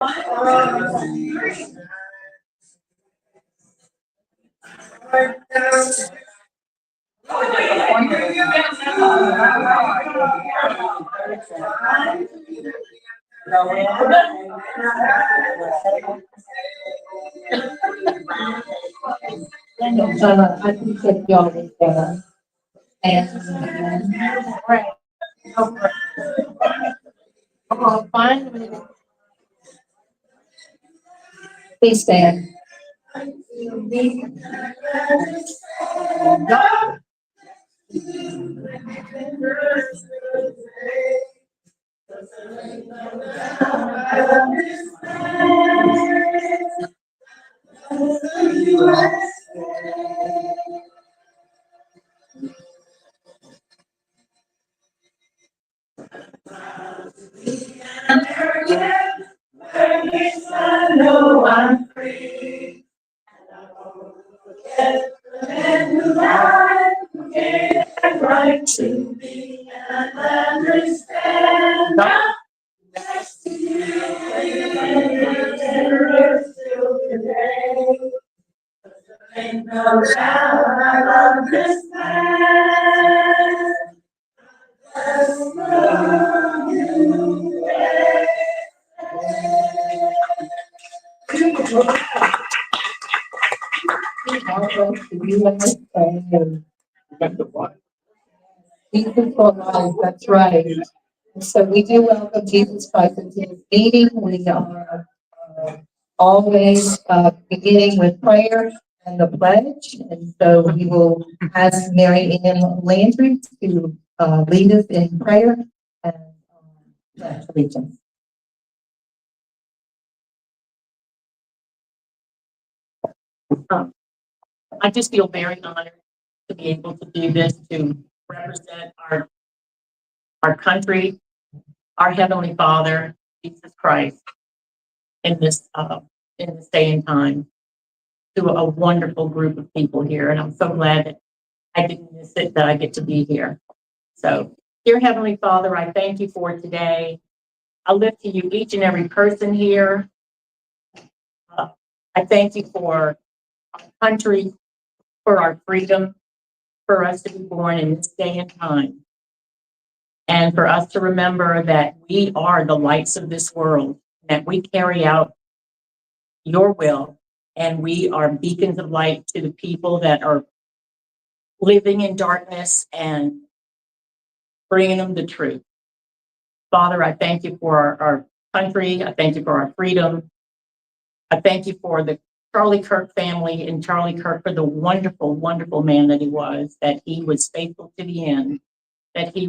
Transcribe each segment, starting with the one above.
I think that y'all is there. And, right. Come on, find me. Please stand. I know I'm free. And I get right to be and understand. Next to you, still today. Ain't no doubt I love this man. I love you. Jesus for life, that's right. So we do welcome Jesus Christ into this meeting. We are always beginning with prayer and the pledge. And so we will ask Mary Ann Landry to lead us in prayer and pledge allegiance. I just feel very honored to be able to do this, to represent our country, our Heavenly Father, Jesus Christ, in this day and time, to a wonderful group of people here. And I'm so glad that I didn't miss it, that I get to be here. So, dear Heavenly Father, I thank you for today. I lift to you each and every person here. I thank you for our country, for our freedom, for us to be born in this day and time. And for us to remember that we are the lights of this world, that we carry out your will, and we are beacons of light to the people that are living in darkness and bringing them the truth. Father, I thank you for our country. I thank you for our freedom. I thank you for the Charlie Kirk family and Charlie Kirk for the wonderful, wonderful man that he was, that he was faithful to the end, that he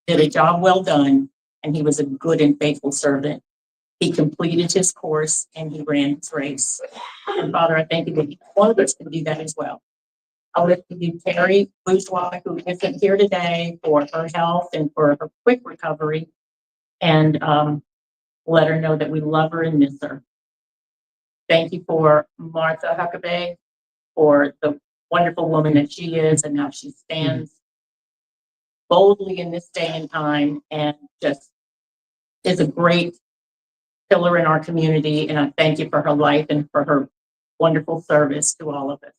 did a job well done, and he was a good and faithful servant. He completed his course and he ran his race. And Father, I thank you that each one of us can do that as well. I lift to you Terry Bourgeois, who isn't here today, for her health and for her quick recovery, and let her know that we love her and miss her. Thank you for Martha Huckabee, for the wonderful woman that she is and how she stands boldly in this day and time, and just is a great pillar in our community. And I thank you for her life and for her wonderful service to all of us.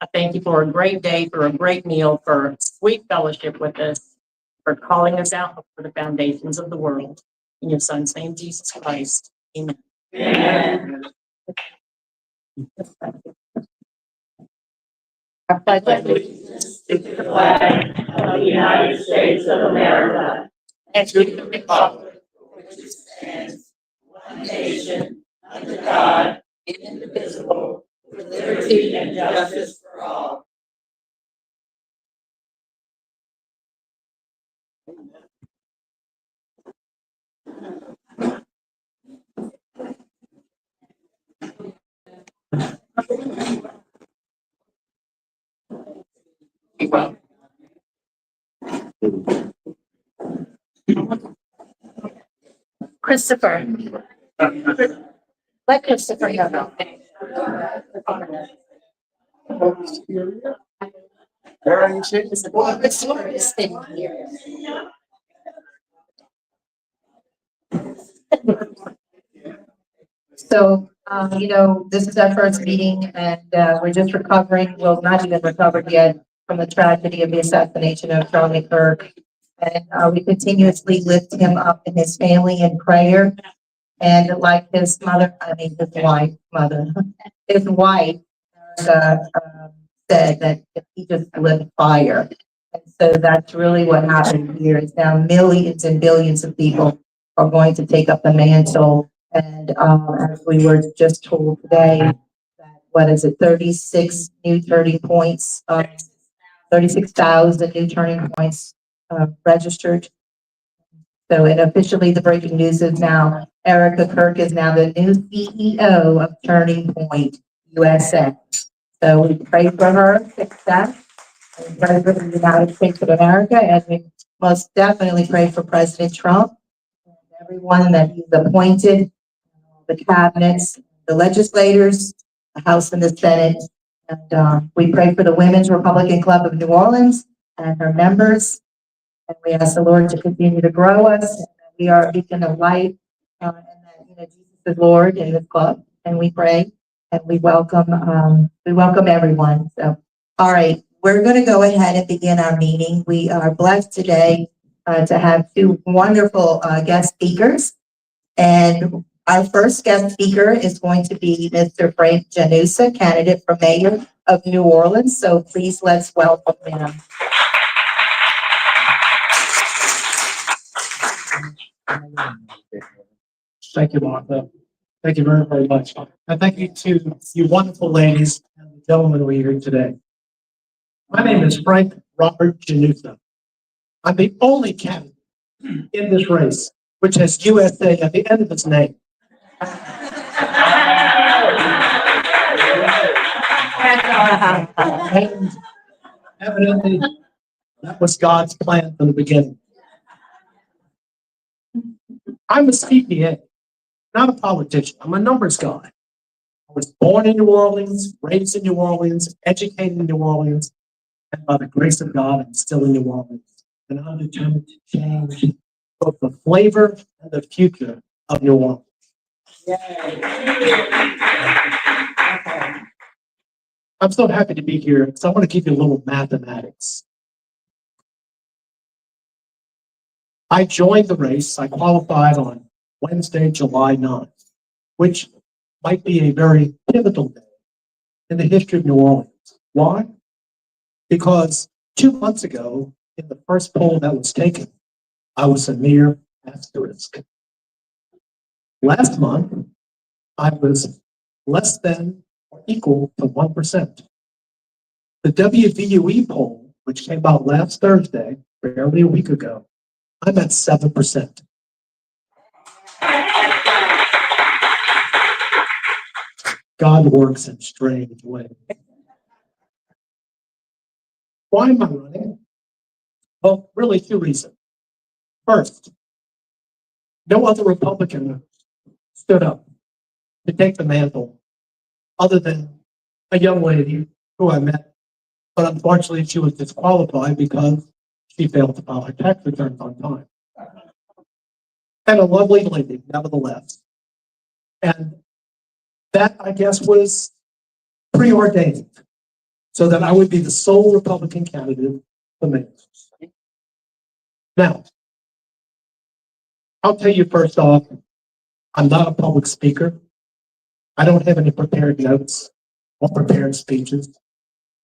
I thank you for a great day, for a great meal, for sweet fellowship with us, for calling us out for the foundations of the world. In your Son's name, Jesus Christ. Amen. Amen. I pledge allegiance to the flag of the United States of America and to the republic for which it stands, one nation, under God, indivisible, with liberty and justice for all. Christopher. Let Christopher know. Christopher is staying here. So, this is our first meeting and we're just recovering, well, not even recovered yet from the tragedy of the assassination of Charlie Kirk. And we continuously lift him up and his family in prayer. And like his wife uh, said that he just lit fire. And so that's really what happened here. Is now millions and billions of people are going to take up the mantle. And as we were just told today, that, what is it, 36 new turning points, 36,000 new turning points registered. So, and officially the breaking news is now Erica Kirk is now the new CEO of Turning Point USA. So we pray for her success. We pray for the United States of America, and we most definitely pray for President Trump and everyone that he's appointed, the cabinets, the legislators, the House and the Senate. And we pray for the Women's Republican Club of New Orleans and her members. And we ask the Lord to continue to grow us. And that we are a beacon of light, and that Jesus is Lord in this club. And we pray and we welcome everyone. So, all right, we're going to go ahead and begin our meeting. We are blessed today to have two wonderful guest speakers. And our first guest speaker is going to be Mr. Frank Jenusa, candidate for mayor of New Orleans. So please let's welcome him. Thank you, Martha. Thank you very, very much. And thank you to you wonderful ladies and the gentlemen who are here today. My name is Frank Robert Jenusa. I'm the only candidate in this race which has USA at the end of its name. And evidently, that was God's plan from the beginning. I'm a CPA, not a politician. I'm a numbers guy. I was born in New Orleans, raised in New Orleans, educated in New Orleans, and by the grace of God, I'm still in New Orleans. And I'm determined to change both the flavor and the future of New Orleans. I'm so happy to be here, so I want to give you a little mathematics. I joined the race, I qualified on Wednesday, July 9th, which might be a very pivotal day in the history of New Orleans. Why? Because 2 months ago, in the first poll that was taken, I was a mere asterisk. Last month, I was less than or equal to 1%. The WVUE poll, which came out last Thursday, barely a week ago, I'm at 7%. God works in strange ways. Why am I running? Well, really two reasons. First, no other Republican stood up to take the mantle other than a young lady who I met, but unfortunately she was disqualified because she failed to file her tax returns on time. And a lovely lady, nevertheless. And that, I guess, was preordained so that I would be the sole Republican candidate for mayor. Now, I'll tell you first off, I'm not a public speaker. I don't have any prepared notes or prepared speeches.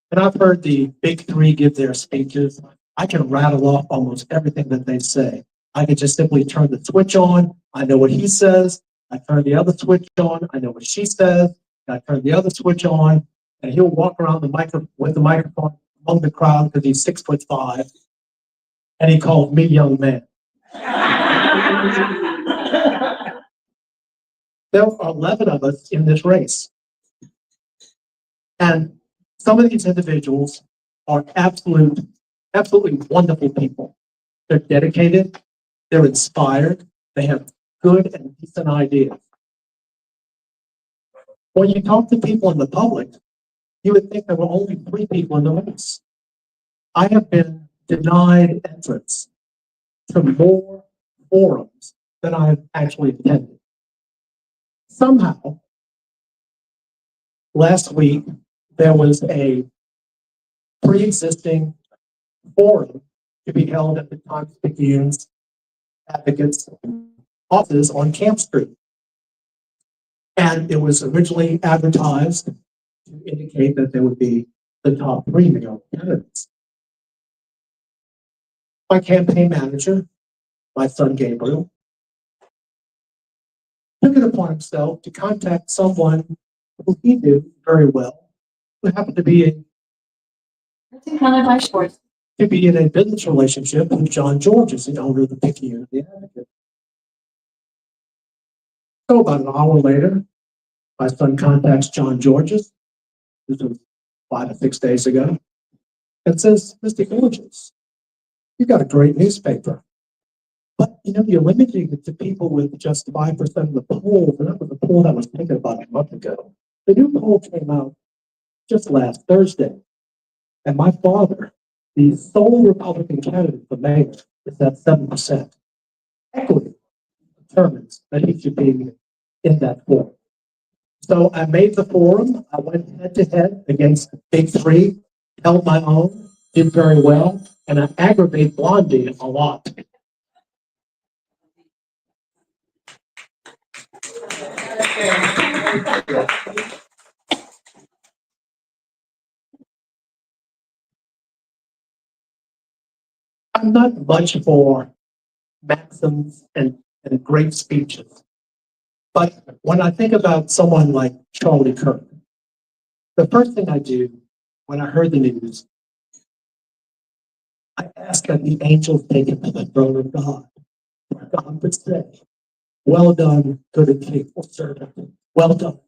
And I've heard the big three give their speeches. I can rattle off almost everything that they say. I can just simply turn the switch on. I know what he says. I turn the other switch on. I know what she says. I turn the other switch on. And he'll walk around with the microphone among the crowd because he's 6'5". And he called me young man. There are 11 of us in this race. And some of these individuals are absolutely wonderful people. They're dedicated, they're inspired, they have good and decent ideas. When you talk to people in the public, you would think there were only 3 people in the race. I have been denied entrance to more forums than I have actually attended. Somehow, last week, there was a pre-existing forum to be held at the Times-Picayune's Advocates office on Camp Street. And it was originally advertised to indicate that there would be the top 3 male candidates. My campaign manager, my son Gabriel, took it upon himself to contact someone who he knew very well, who happened to be in a business relationship with John Georges, the owner of the Picayune the Advocate. So about an hour later, my son contacts John Georges, this was 5 or 6 days ago, and says, Mr. Georges, you got a great newspaper. But, you're limiting it to people with just 5% of the polls, and that was a poll that was taken about a month ago. The new poll came out just last Thursday, and my father, the sole Republican candidate for mayor, is at 7%. Equity determines that he should be in that forum. So I made the forum. I went head to head against the big 3, held my own, did very well, and I aggravate Blondie a lot. I'm not much for maxims and great speeches. But when I think about someone like Charlie Kirk, the first thing I do when I heard the news, I ask that the angels take him to the throne of God, where God would say, well done, good and faithful servant. Well done.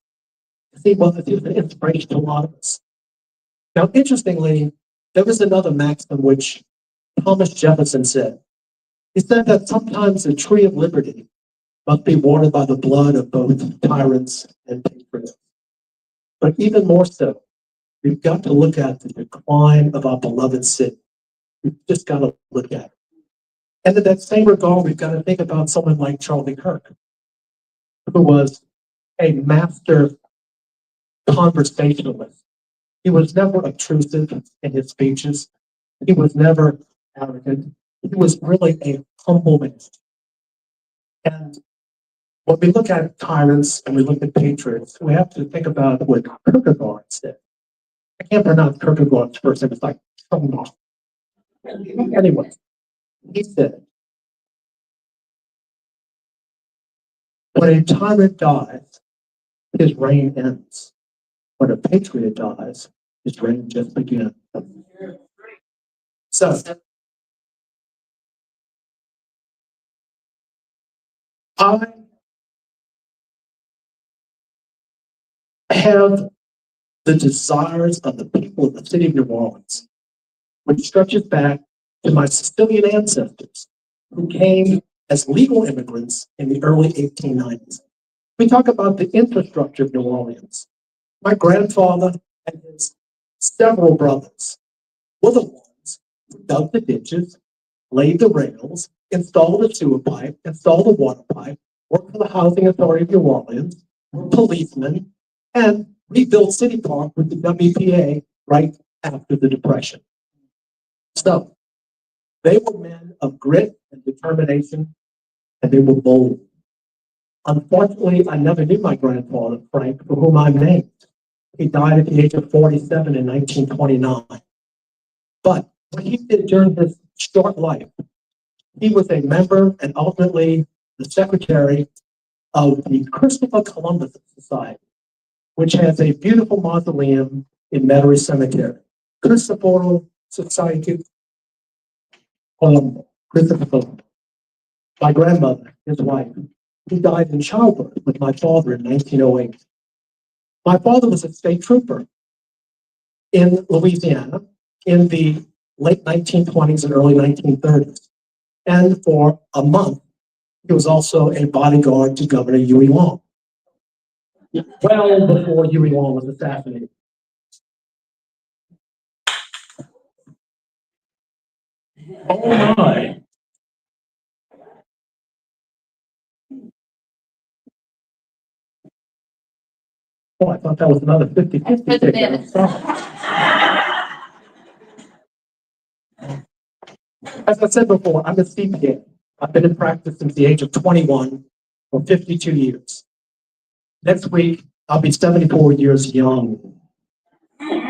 See, well, it's an inspiration to a lot of us. Now, interestingly, there was another maxim which Thomas Jefferson said. He said that sometimes the tree of liberty must be watered by the blood of both tyrants and patriots. But even more so, we've got to look at the decline of our beloved city. We've just got to look at it. And in that same regard, we've got to think about someone like Charlie Kirk, who was a master conversationalist. He was never obtrusive in his speeches. He was never arrogant. He was really a humble man. And when we look at tyrants and we look at patriots, we have to think about what Kierkegaard said. I can't pronounce Kierkegaard's first name. It's like, anyway, he said, when a tyrant dies, his reign ends. When a patriot dies, his reign just begins. So, I have the desires of the people of the city of New Orleans, which stretches back to my Sicilian ancestors who came as legal immigrants in the early 1890s. We talk about the infrastructure of New Orleans. My grandfather and his several brothers were the ones who dug the ditches, laid the rails, installed the sewer pipe, installed the water pipe, worked for the Housing Authority of New Orleans, were policemen, and rebuilt City Park with the WPA right after the Depression. So, they were men of grit and determination, and they were bold. Unfortunately, I never knew my grandfather, Frank, for whom I'm named. He died at the age of 47 in 1929. But what he did during his short life, he was a member and ultimately the secretary of the Christopher Columbus Society, which has a beautiful mausoleum in Metairie Cemetery. Christopher Society Columbus, Christopher Columbus. My grandmother, his wife, who died in childbirth with my father in 1908. My father was a state trooper in Louisiana in the late 1920s and early 1930s. And for a month, he was also a bodyguard to Governor Huey Long, well before Huey Long was assassinated. Oh my. Oh, I thought that was another 50-50 For the ticket. minutes. As I said before, I'm a CPA. I've been in practice since the age of 21 for 52 years. Next week, I'll be 74 years young.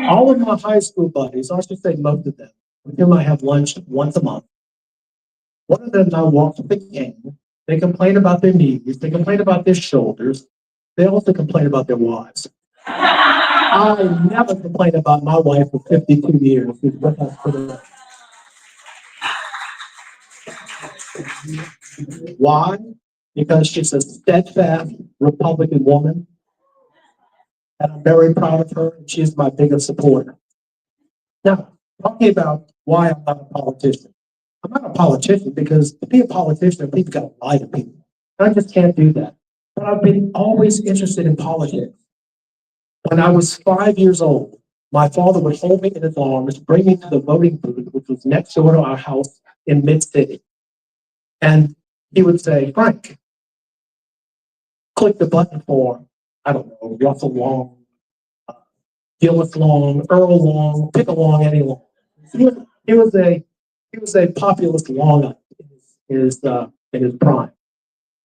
All of my high school buddies, or I should say most of them, with whom I have lunch once a month, one of them now walks with a cane. They complain about their knees. They complain about their shoulders. They also complain about their wives. I never complain about my wife for 52 years. Who's with us for the- Why? Because she's a steadfast Republican woman, and I'm very proud of her, and she's my biggest supporter. Now, talking about why I'm not a politician. I'm not a politician because to be a politician, people got to lie to people. And I just can't do that. But I've been always interested in politics. When I was 5 years old, my father would hold me in his arms, bring me to the voting booth, which was next door to our house in Mid-City. And he would say, Frank, click the button for, I don't know, Russell Long, Gillis Long, Earl Long, pick a Long, any Long. He was a populist Long in his prime.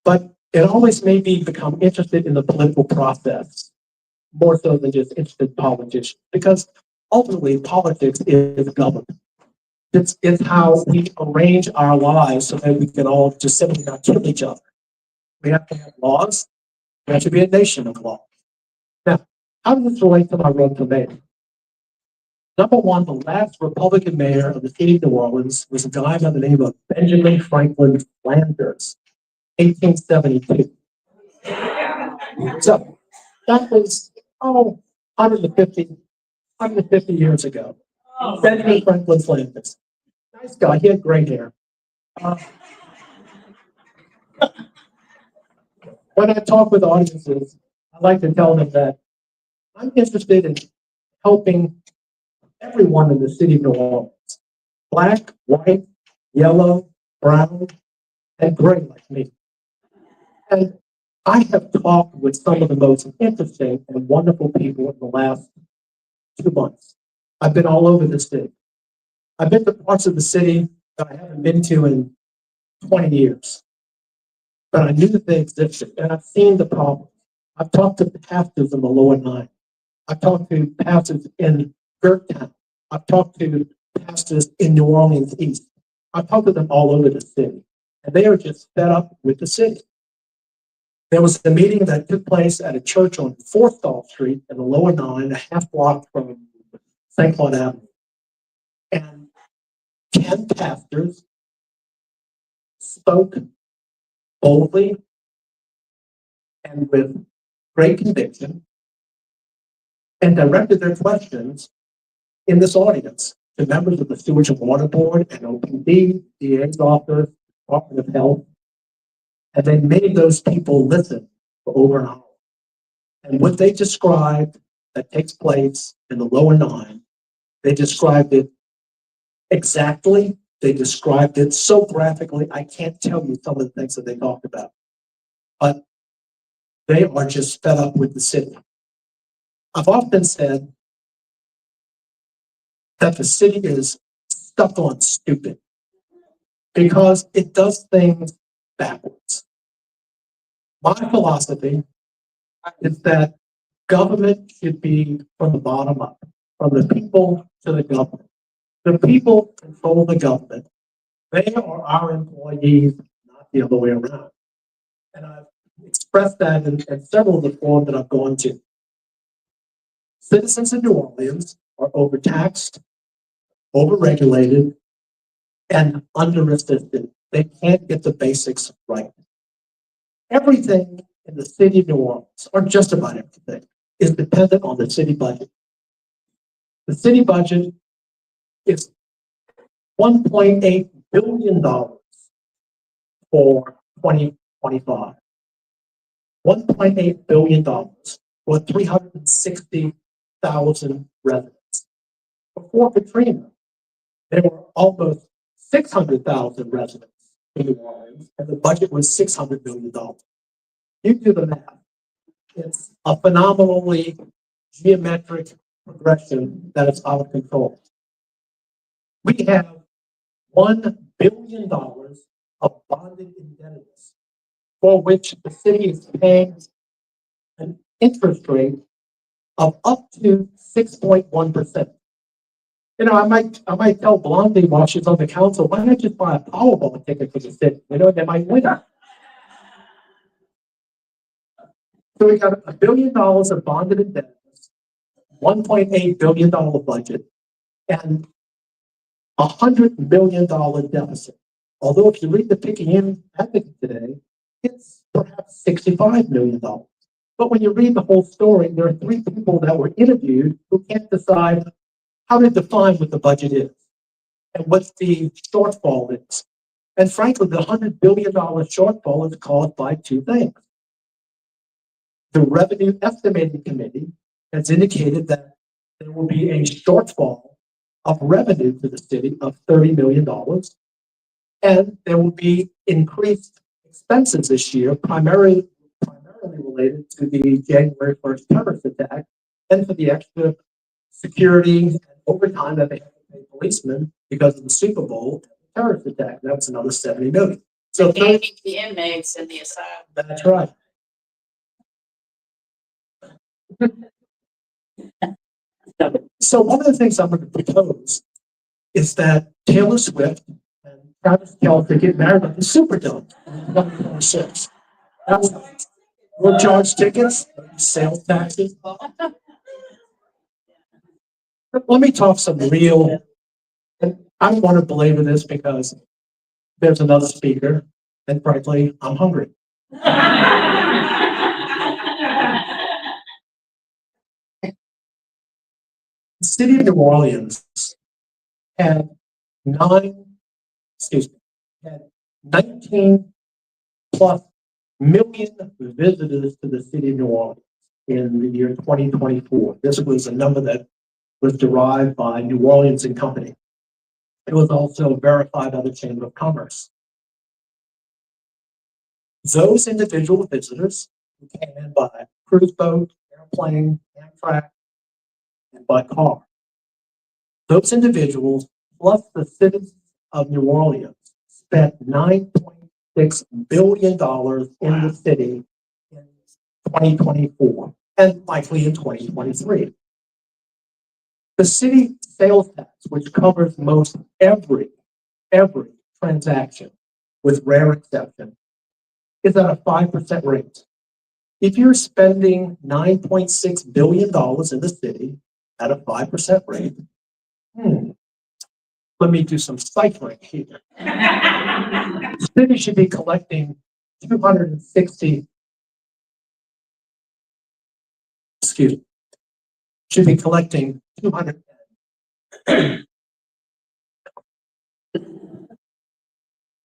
But it always made me become interested in the political process, more so than just interested in politics, because ultimately politics is government. It's how we arrange our lives so that we can all just simply not kill each other. We have to have laws. We have to be a nation of law. Now, how does this relate to my run for mayor? Number one, the last Republican mayor of the city of New Orleans was a guy by the name of Benjamin Franklin Flanders, 1872. So that was, 150 years ago. Benjamin Franklin Flanders. Nice guy. He had gray hair. When I talk with audiences, I like to tell them that I'm interested in helping everyone in the city of New Orleans. Black, white, yellow, brown, and gray like me. And I have talked with some of the most interesting and wonderful people in the last 2 months. I've been all over the city. I've been to parts of the city that I haven't been to in 20 years. But I knew that they existed, and I've seen the problems. I've talked to pastors in the lower nine. I've talked to pastors in Gertown. I've talked to pastors in New Orleans East. I've talked to them all over the city, and they are just fed up with the city. There was a meeting that took place at a church on 4th Gulf Street in the lower nine, a half block from St. Claude Avenue. And 10 pastors spoke boldly and with great conviction and directed their questions in this audience to members of the Sewage and Water Board and OPD, DA's office, Department of Health. And they made those people listen for over an hour. And what they described that takes place in the lower nine, they described it exactly. They described it so graphically, I can't tell you some of the things that they talked about. But they are just fed up with the city. I've often said that the city is stuck on stupid because it does things backwards. My philosophy is that government should be from the bottom up, from the people to the government. The people control the government. They are our employees, not the other way around. And I've expressed that in several of the forums that I've gone to. Citizens in New Orleans are overtaxed, overregulated, and under-assisted. They can't get the basics right. Everything in the city of New Orleans, or just about everything, is dependent on the city budget. The city budget is $1.8 billion for 2025. $1.8 billion for 360,000 residents. Before Katrina, there were almost 600,000 residents in New Orleans, and the budget was $600 million. You do the math. It's a phenomenally geometric progression that is out of control. We have $1 billion of bonded indebtedness for which the city is paying an interest rate of up to 6.1%. You know, I might tell Blondie while she's on the council, why not just buy a Powerball ticket for the city? You know, they might win it. So we got $1 billion of bonded indebtedness, $1.8 billion budget, and $100 million deficit. Although if you read the Picayune Advocate today, it's perhaps $65 million. But when you read the whole story, there are 3 people that were interviewed who can't decide how to define what the budget is and what the shortfall is. And frankly, the $100 billion shortfall is caused by 2 things. The Revenue Estimating Committee has indicated that there will be a shortfall of revenue to the city of $30 million. And there will be increased expenses this year, primarily related to the January 1st terrorist attack and for the extra security and overtime that they have to pay policemen because of the Super Bowl terrorist attack. That was another $70 million. So And the inmates in the asylum. that's right. So one of the things I'm going to propose is that Taylor Swift and Travis Kelce get married at the Superdome in 2026. We'll charge tickets, sales taxes. Let me talk some real, and I don't want to belabor this because there's another speaker, and frankly, I'm hungry. The city of New Orleans had 19 plus million visitors to the city of New Orleans in the year 2024. This was a number that was derived by New Orleans and Company. It was also verified by the Chamber of Commerce. Those individual visitors who came in by cruise boat, airplane, Amtrak, and by car, those individuals plus the citizens of New Orleans spent $9.6 billion in the city in 2024 and likely in 2023. The city sales tax, which covers most every transaction, with rare exception, is at a 5% rate. If you're spending $9.6 billion in the city at a 5% rate, let me do some ciphering here. The city should be collecting 260, should be collecting 200,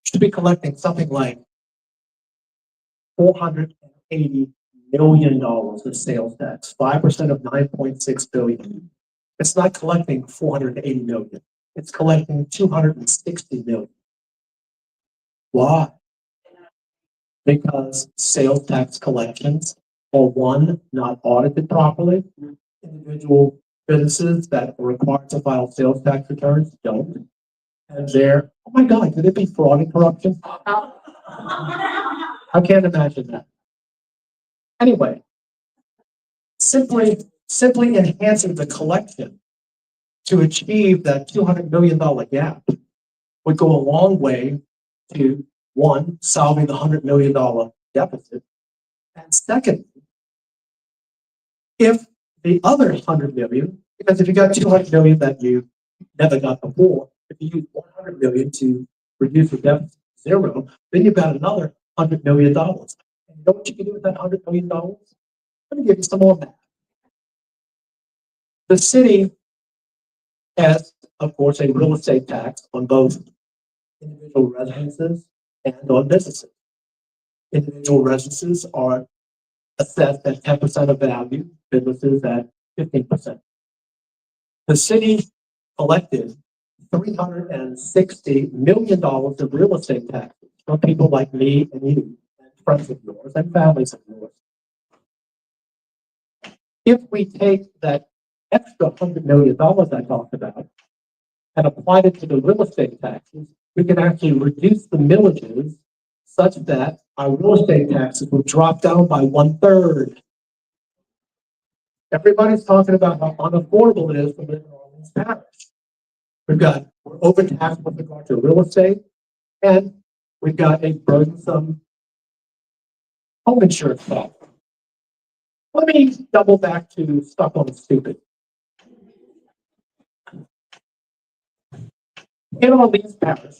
should be collecting something like $480 million of sales tax, 5% of 9.6 billion. It's not collecting 480 million. It's collecting 260 million. Why? Because sales tax collections are, one, not audited properly. Individual businesses that are required to file sales tax returns don't. And they're, oh my God, could it be fraud and corruption? I can't imagine that. Anyway, simply enhancing the collection to achieve that $200 million gap would go a long way to, one, solving the $100 million deficit. And second, if the other 100 million, because if you got 200 million that you never got before, if you use 100 million to reduce the deficit to 0, then you've got another $100 million. And you know what you can do with that $100 million? Let me give you some more math. The city has, of course, a real estate tax on both individual residences and on businesses. Individual residences are assessed at 10% of value, businesses at 15%. The city collected $360 million of real estate taxes from people like me and you, and friends of yours, and families of yours. If we take that extra $100 million I talked about and applied it to the real estate taxes, we can actually reduce the millages such that our real estate taxes will drop down by 1/3. Everybody's talking about how unaffordable it is to live in Orleans Parish. We're overtaxed with regard to real estate, and we've got a burdensome home insurance law. Let me double back to stuff on stupid. In Orleans Parish,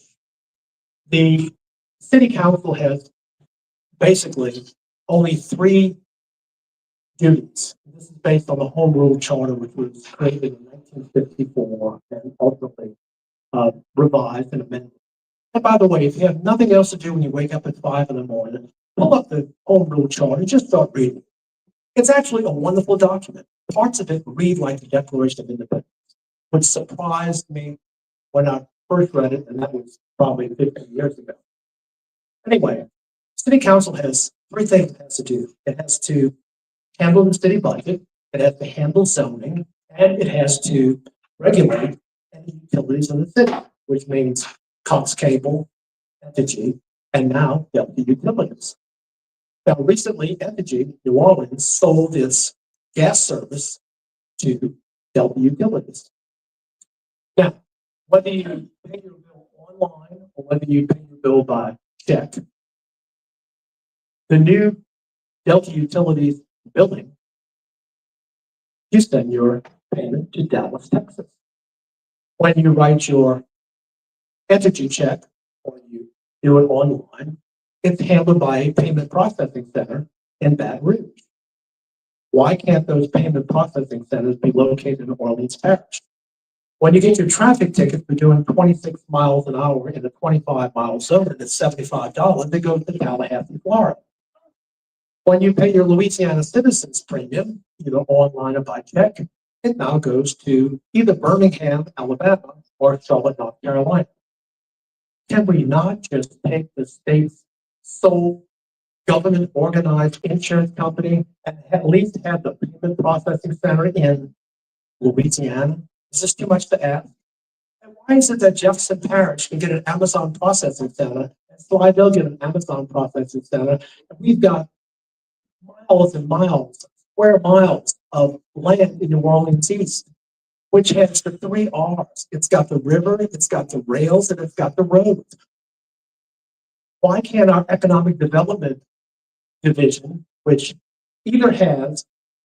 the city council has basically only 3 duties. This is based on the Home Rule Charter, which was created in 1954 and ultimately revised and amended. And by the way, if you have nothing else to do when you wake up at 5 in the morning, pull up the Home Rule Charter and just start reading. It's actually a wonderful document. Parts of it read like the Declaration of Independence, which surprised me when I first read it, and that was probably 50 years ago. Anyway, City Council has 3 things it has to do. It has to handle the city budget, it has to handle zoning, and it has to regulate any utilities in the city, which means Cox Cable, Entergy, and now Delta Utilities. Now, recently, Entergy, New Orleans, sold its gas service to Delta Utilities. Now, whether you pay your bill online or whether you pay your bill by check, the new Delta Utilities billing, you send your payment to Dallas, Texas. When you write your Entergy check or you do it online, it's handled by a payment processing center in Baton Rouge. Why can't those payment processing centers be located in Orleans Parish? When you get your traffic ticket for doing 26 miles an hour in a 25-mile zone and it's $75, they go to Tallahassee, Florida. When you pay your Louisiana Citizens premium, either online or by check, it now goes to either Birmingham, Alabama, or Charlotte, North Carolina. Can we not just take the state's sole government organized insurance company and at least have the payment processing center in Louisiana? Is this too much to ask? And why is it that Jefferson Parish can get an Amazon processing center and Slidell get an Amazon processing center, and we've got miles and miles, square miles of land in New Orleans East, which has the 3 R's. It's got the river, it's got the rails, and it's got the roads. Why can't our economic development division, which either has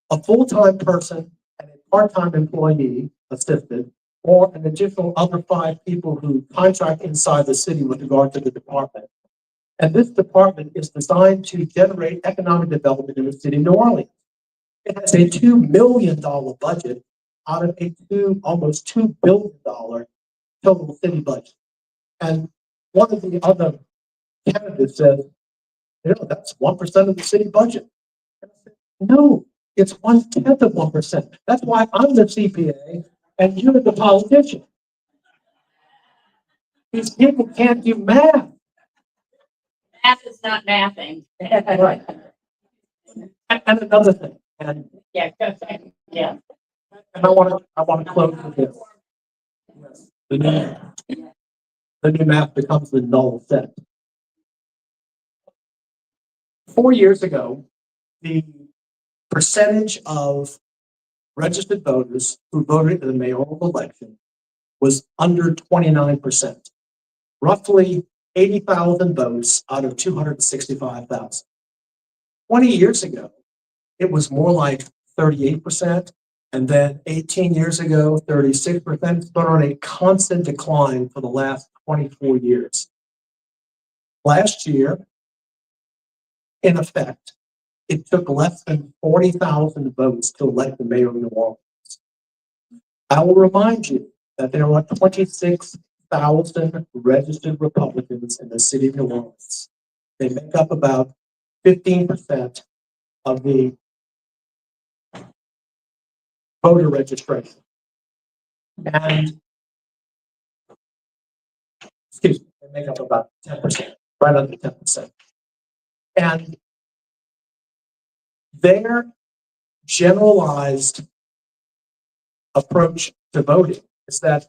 a full-time person and a part-time employee assistant, or an additional other 5 people who contract inside the city with regard to the department? And this department is designed to generate economic development in the city of New Orleans. It has a $2 million budget out of a almost $2 billion total city budget. And one of the other candidates said, that's 1% of the city budget. And I said, no, it's 1/10 of 1%. That's why I'm the CPA and you're the politician. These people can't do math. Math is not mathing. Right. And another thing, and Yeah, go ahead. Yeah. I want to close with this. Yes. The new math becomes the null set. 4 years ago, the percentage of registered voters who voted in the mayoral election was under 29%, roughly 80,000 votes out of 265,000. 20 years ago, it was more like 38%, and then 18 years ago, 36%. It's been on a constant decline for the last 24 years. Last year, in effect, it took less than 40,000 votes to elect the mayor of New Orleans. I will remind you that there are 26,000 registered Republicans in the city of New Orleans. They make up about 15% of the voter registration. And, excuse me, they make up about 10%, right under 10%. And their generalized approach to voting is that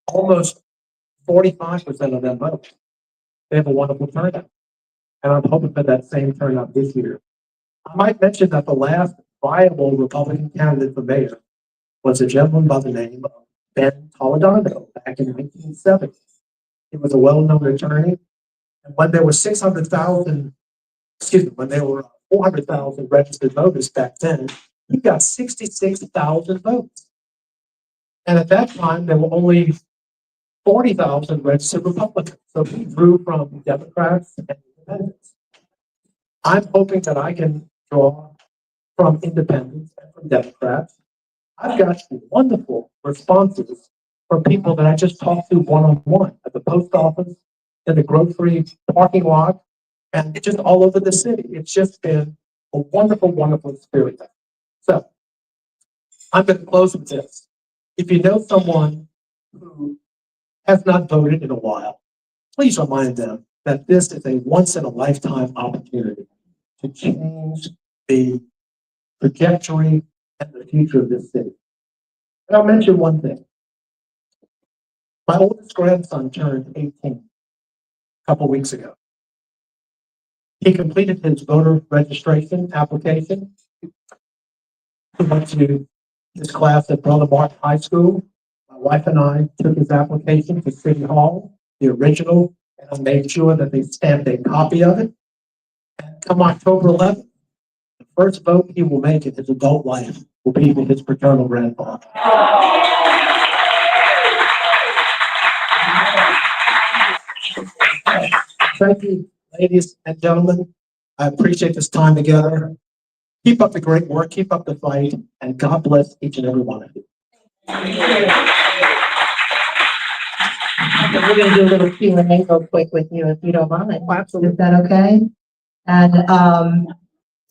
almost 45% of them vote. They have a wonderful turnout. And I'm hoping for that same turnout this year. I might mention that the last viable Republican candidate for mayor was a gentleman by the name of Ben Toledano back in 1970. He was a well-known attorney. And when there were 400,000 registered voters back then, he got 66,000 votes. And at that time, there were only 40,000 registered Republicans. So he drew from Democrats and independents. I'm hoping that I can draw from independents and from Democrats. I've got wonderful responses from people that I just talked to one-on-one at the post office, in the grocery parking lot, and just all over the city. It's just been a wonderful, wonderful experience. So I'm going to close with this. If you know someone who has not voted in a while, please remind them that this is a once-in-a-lifetime opportunity to change the trajectory and the future of this city. And I'll mention one thing. My oldest grandson turned 18 a couple weeks ago. He completed his voter registration application. He went to his class at Brother Martin High School. My wife and I took his application to City Hall, the original, and I made sure that they stamped a copy of it. And come October 11th, the first vote he will make in his adult life will be with his paternal grandfather. Thank you, ladies and gentlemen. I appreciate this time together. Keep up the great work, keep up the fight, and God bless each and every one of you. We're gonna do a little Q&A real quick with you, if you don't mind. Absolutely. Is that okay? And,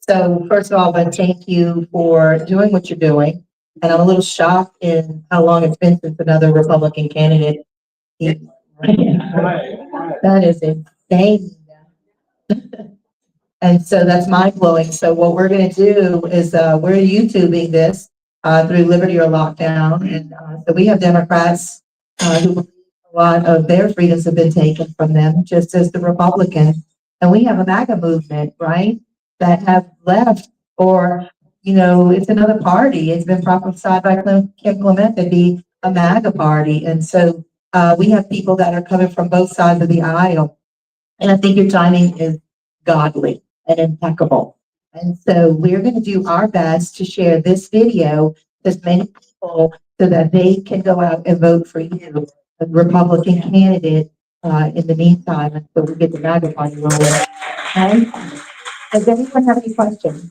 so first of all, but thank you for doing what you're doing. And I'm a little shocked in how long it's been since another Republican candidate. That is insane. And so that's mind blowing. So what we're going to do is we're YouTubing this through Liberty or Lockdown. And so we have Democrats who believe a lot of their freedoms have been taken from them, just as the Republicans. And we have a MAGA movement, right, that have left, or, you know, it's another party. It's been prophesied by Kim Clement to be a MAGA party. And so we have people that are coming from both sides of the aisle. And I think your timing is godly and impeccable. And so we're going to do our best to share this video with as many people so that they can go out and vote for you, a Republican candidate, in the meantime, until we get the MAGA party rolling. Okay? Does anyone have any questions?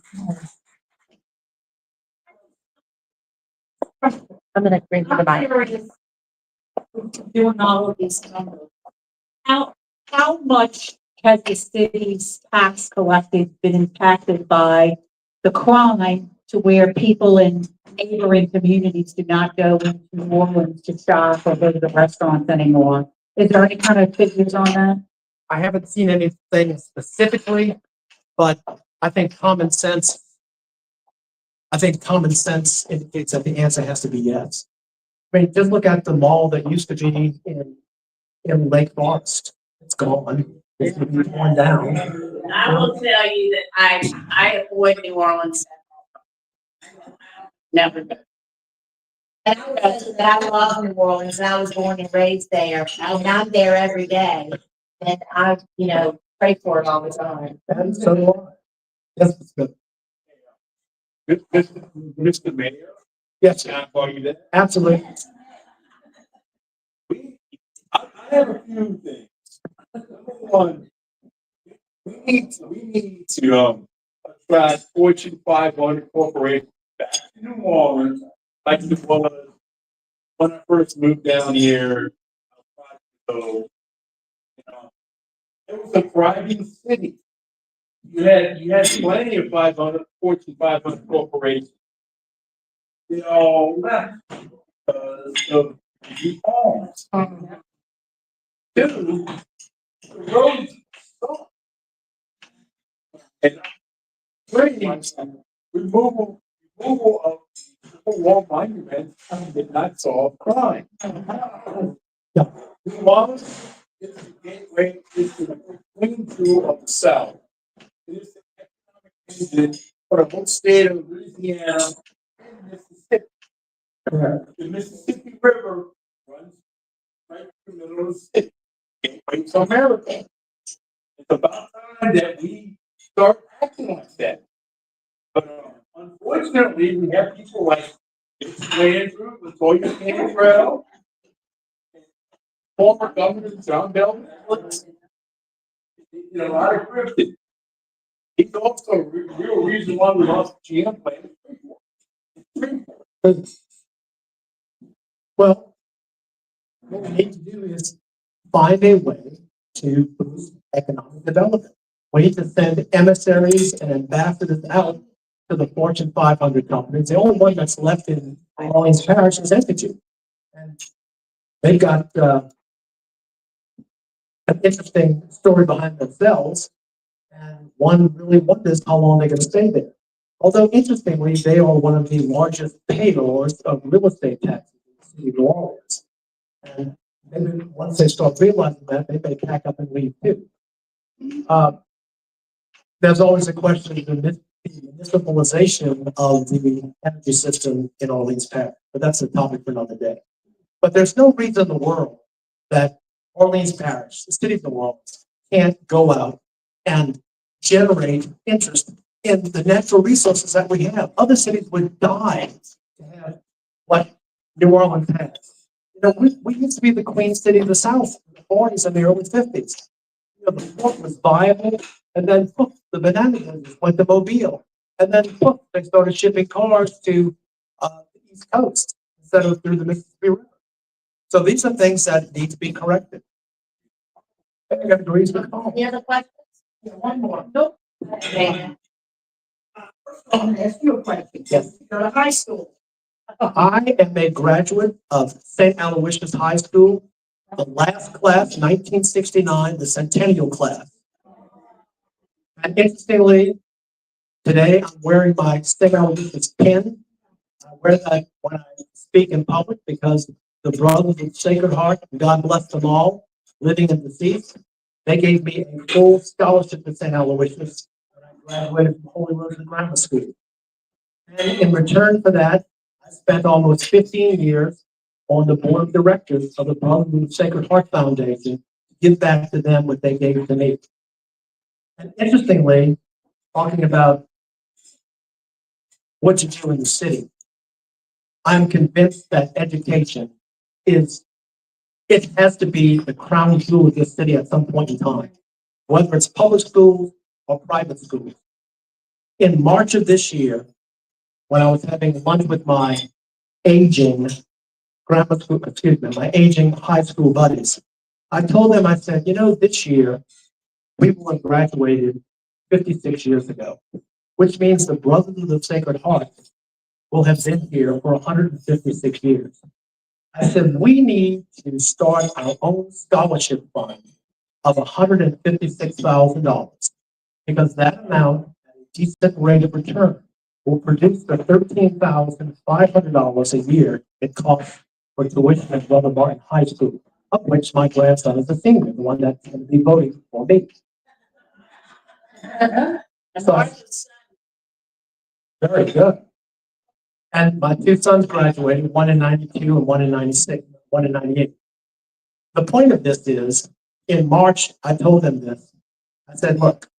I'm going to bring to the mic. Doing all of these numbers. How much has the city's tax collected been impacted by the crime to where people in neighboring communities do not go into New Orleans to shop or go to the restaurants anymore? Is there any kind of figures on that? I haven't seen anything specifically, but I think common sense indicates that the answer has to be yes. I mean, just look at the mall that used to be in Lake Forest. It's gone. It's been torn down. I will tell you that I avoid New Orleans. Never. And I would tell you that I love New Orleans, and I was born and raised there, and I'm there every day. And I, pray for it all the time. And so do I. Yes, it's good. Mr. Mayor, Yes, can I call you that? absolutely. I have a few things. Number one, we need to attract Fortune 500 corporations back to New Orleans, like it was when I first moved down here. So, it was a thriving city. You had plenty of Fortune 500 corporations. They all left because of the homes. Two, the roads suck. And three, removal of wall monuments did not solve crime. Yeah. New Orleans is the gateway, is the clean through of the South. It is the economic engine for the whole state of Louisiana and Mississippi. The Mississippi River runs right through the middle of the city, gateway to America. It's about time that we start acting like that. But unfortunately, we have people like Andrew, Latoya Cantrell, former Governor John Bell, a lot of cryptic. He's also a real reason why we lost the GM plan. Well, what we need to do is find a way to boost economic development. We need to send emissaries and ambassadors out to the Fortune 500 companies. The only one that's left in Orleans Parish is Institute. And they've got an interesting story behind themselves. And one really wonders how long they're going to stay there. Although, interestingly, they are one of the largest payors of real estate taxes in the city of New Orleans. And maybe once they start realizing that, they may pack up and leave too. There's always a question of the municipalization of the energy system in Orleans Parish, but that's a topic for another day. But there's no reason in the world that Orleans Parish, the city of New Orleans, can't go out and generate interest in the natural resources that we have. Other cities would die to have what New Orleans has. We used to be the Queen City of the South in the 40s and the early 50s. The port was viable, and then poof, the banana business went to Mobile, and then poof, they started shipping cars to the East Coast instead of through the Mississippi River. So these are things that need to be corrected. I think I agree with Paul. Any other questions? One more. Nope. I'm going to ask you a question. Yes. You go to high school. I am a graduate of St. Aloysius High School, the last class, 1969, the centennial class. And interestingly, today I'm wearing my St. Aloysius pin. I wear that when I speak in public because the Brothers of Sacred Heart, God bless them all, living and deceased, they gave me a full scholarship at St. Aloysius when I graduated from Holy Rosary Grammar School. And in return for that, I spent almost 15 years on the board of directors of the Brothers of Sacred Heart Foundation to give back to them what they gave to me. And interestingly, talking about what to do in the city, I'm convinced that education it has to be the crown jewel of this city at some point in time, whether it's public schools or private schools. In March of this year, when I was having lunch with my aging grammar school, my aging high school buddies, I told them, I said, this year, we will have graduated 56 years ago, which means the Brothers of the Sacred Heart will have been here for 156 years. I said, we need to start our own scholarship fund of $156,000 because that amount at a decent rate of return will produce the $13,500 a year it costs for tuition at Brother Martin High School, of which my grandson is a senior, the one that's going to be voting for me. So, very good. And my two sons graduated, one in 92 and one in 96, one in 98. The point of this is, in March, I told them this. I said, look,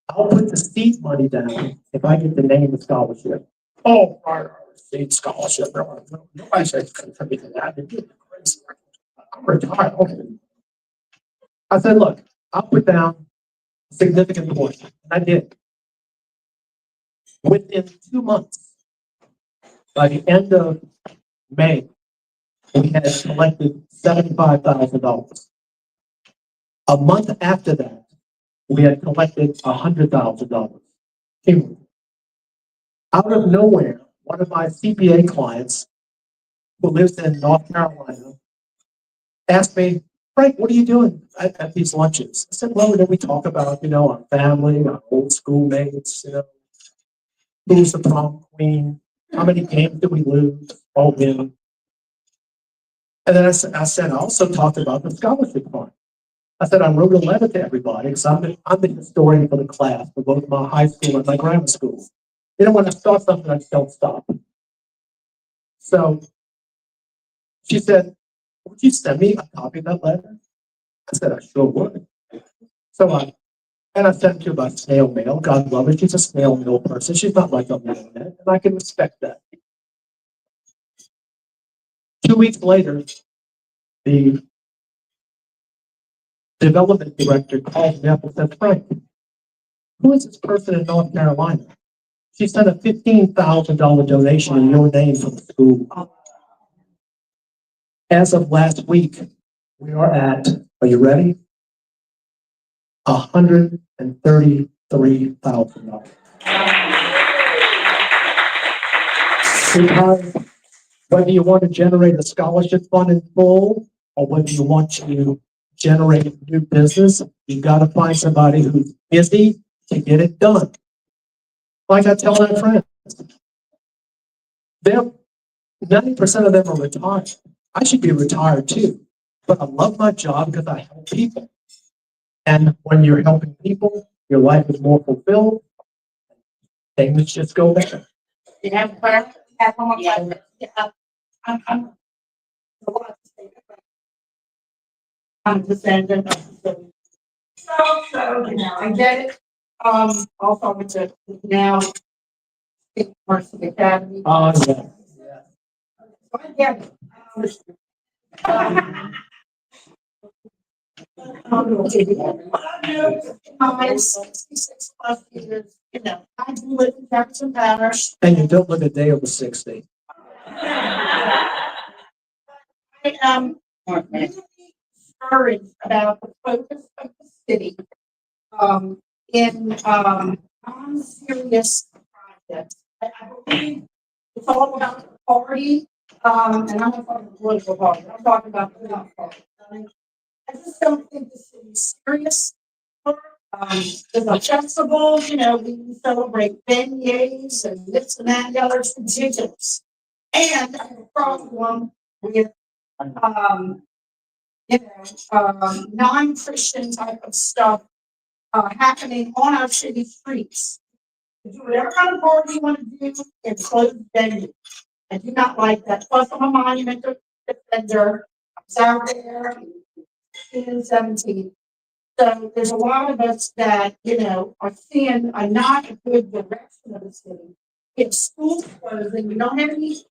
I'll put the seed money down if I get the name of scholarship. Oh, seed scholarship. Nobody said contribute to that. I'm retired. Okay. I said, look, I'll put down a significant portion. And I did. Within 2 months, by the end of May, we had collected $75,000. A month after that, we had collected $100,000. Out of nowhere, one of my CPA clients, who lives in North Carolina, asked me, Frank, what are you doing at these lunches? I said, well, we talk about, our family, our old schoolmates, who's the prom queen, how many games did we lose, all win. And then I said, I also talked about the scholarship fund. I said, I wrote a letter to everybody, because I'm the historian for the class, for both my high school and my grammar school. You know, when I start something, I just don't stop. So she said, would you send me a copy of that letter? I said, I sure would. So I sent it to her by snail mail. God love her. She's a snail mail person. She's not like on the internet, and I can respect that. 2 weeks later, the development director called me up and said, Frank, who is this person in North Carolina? She sent a $15,000 donation in your name from the school. As of last week, we are at, are you ready? $133,000. Because whether you want to generate a scholarship fund in full, or whether you want to generate new business, you've got to find somebody who's busy to get it done. Like I tell my friends, 90% of them are retired. I should be retired too, but I love my job because I help people. And when you're helping people, your life is more fulfilled. Things just go better. You have a question? Have one more question? Yeah. I'm descendant of the. So, I get it. Also with the now. University Academy. Oh, yeah. So I get it. My 66 plus years, you know, I do live in Jefferson Parish. And you don't live a day over 60. I am really discouraged about the focus of the city in non-serious projects. I believe it's all about the party, and I'm not talking political party, I'm talking about the health party. I just don't think the city's serious. There's a festival, you know, we celebrate beignets and this and that, and the other, it's ridiculous. And I have a problem with, non-Christian type of stuff, happening on our city streets. Do whatever kind of party you want to do in closed venues. I do not like that. Plus, I'm a monument defender. I was out there in 17. So there's a lot of us that, you know, are seeing a not a good direction of the city. It's schools closing, we don't have any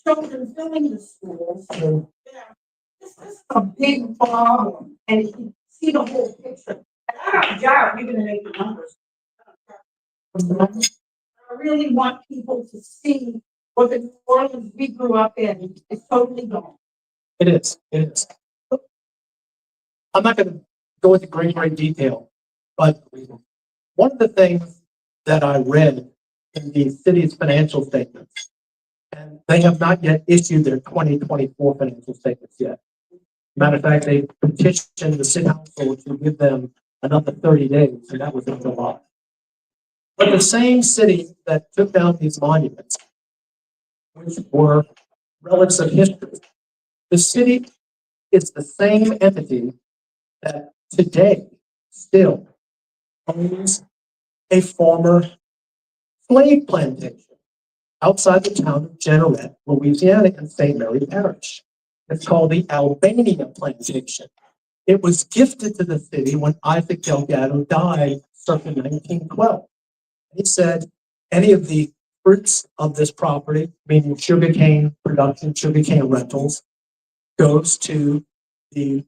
children filling the schools. You know, this is a big problem, and if you see the whole picture, and I got a job, you're gonna make the numbers. I really want people to see what the New Orleans we grew up in is totally gone. It is. It is. I'm not going to go into great detail, but one of the things that I read in the city's financial statements, and they have not yet issued their 2024 financial statements yet. Matter of fact, they petitioned the city council to give them another 30 days, and that was in July. But the same city that took down these monuments, which were relics of history, the city is the same entity that today still owns a former slave plantation outside the town of Jeanerette, Louisiana, in St. Mary Parish. It's called the Albania Plantation. It was gifted to the city when Isaac Delgado died circa 1912. He said any of the fruits of this property, meaning sugarcane production, sugarcane rentals, goes to the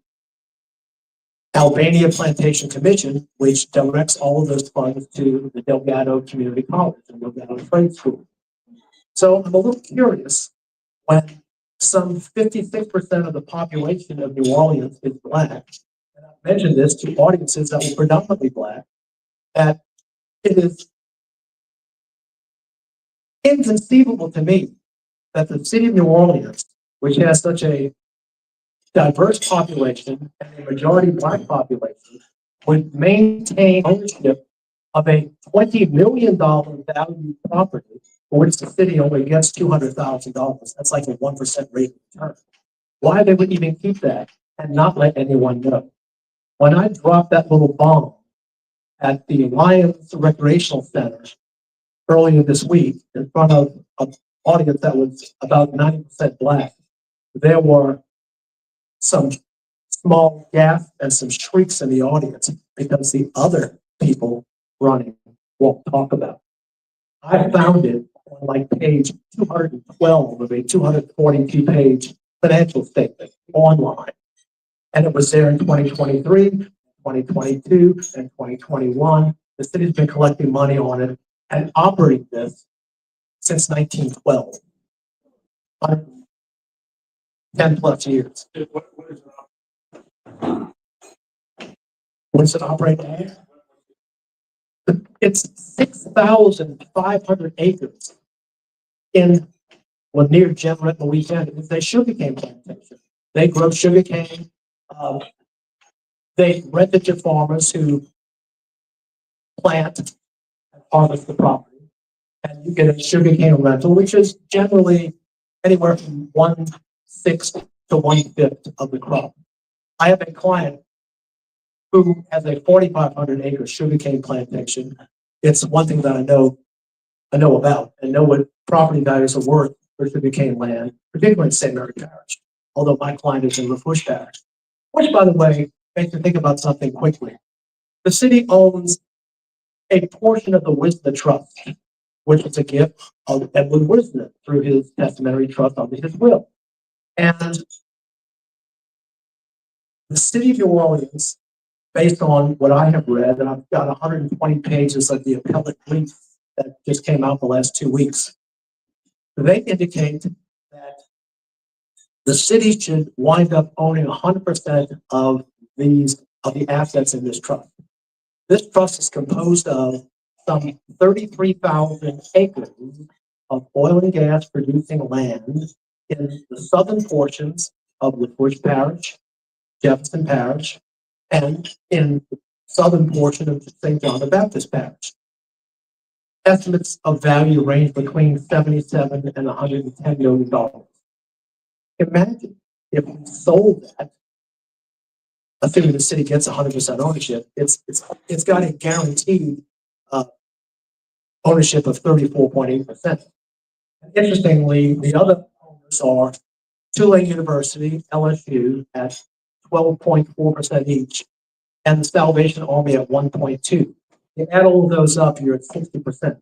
Albania Plantation Commission, which directs all of those funds to the Delgado Community College and Delgado Trade School. So I'm a little curious when some 56% of the population of New Orleans is Black, and I've mentioned this to audiences that were predominantly Black, that it is inconceivable to me that the city of New Orleans, which has such a diverse population and a majority Black population, would maintain ownership of a $20 million value property for which the city only gets $200,000. That's like a 1% rate of return. Why they would even keep that and not let anyone know? When I dropped that little bomb at the Lions Recreational Center earlier this week in front of an audience that was about 90% Black, there were some small gasps and some shrieks in the audience because the other people running won't talk about it. I found it on like page 212 of a 242-page financial statement online. And it was there in 2023, 2022, and 2021. The city's been collecting money on it and operating this since 1912. 10 plus years. What does it operate at? It's 6,500 acres in, well, near Generate, Louisiana. It's a sugarcane plantation. They grow sugarcane. They rent it to farmers who plant and harvest the property. And you get a sugarcane rental, which is generally anywhere from 1/6 to 1/5 of the crop. I have a client who has a 4,500 acre sugarcane plantation. It's one thing that I know about and know what property values are worth for sugarcane land, particularly in St. Mary Parish. Although my client is in Lafourche Parish, which, by the way, makes me think about something quickly. The city owns a portion of the Wisdom Trust, which is a gift of Edward Wisdom through his testamentary trust under his will. And the city of New Orleans, based on what I have read, and I've got 120 pages of the appellate brief that just came out the last 2 weeks, they indicate that the city should wind up owning 100% of the assets in this trust. This trust is composed of some 33,000 acres of oil and gas producing land in the southern portions of Lafourche Parish, Jefferson Parish, and in the southern portion of St. John the Baptist Parish. Estimates of value range between $77 and $110 million. Imagine if we sold that, assuming the city gets 100% ownership, it's got a guaranteed ownership of 34.8%. Interestingly, the other owners are Tulane University, LSU at 12.4% each, and the Salvation Army at 1.2%. You add all of those up, you're at 60%.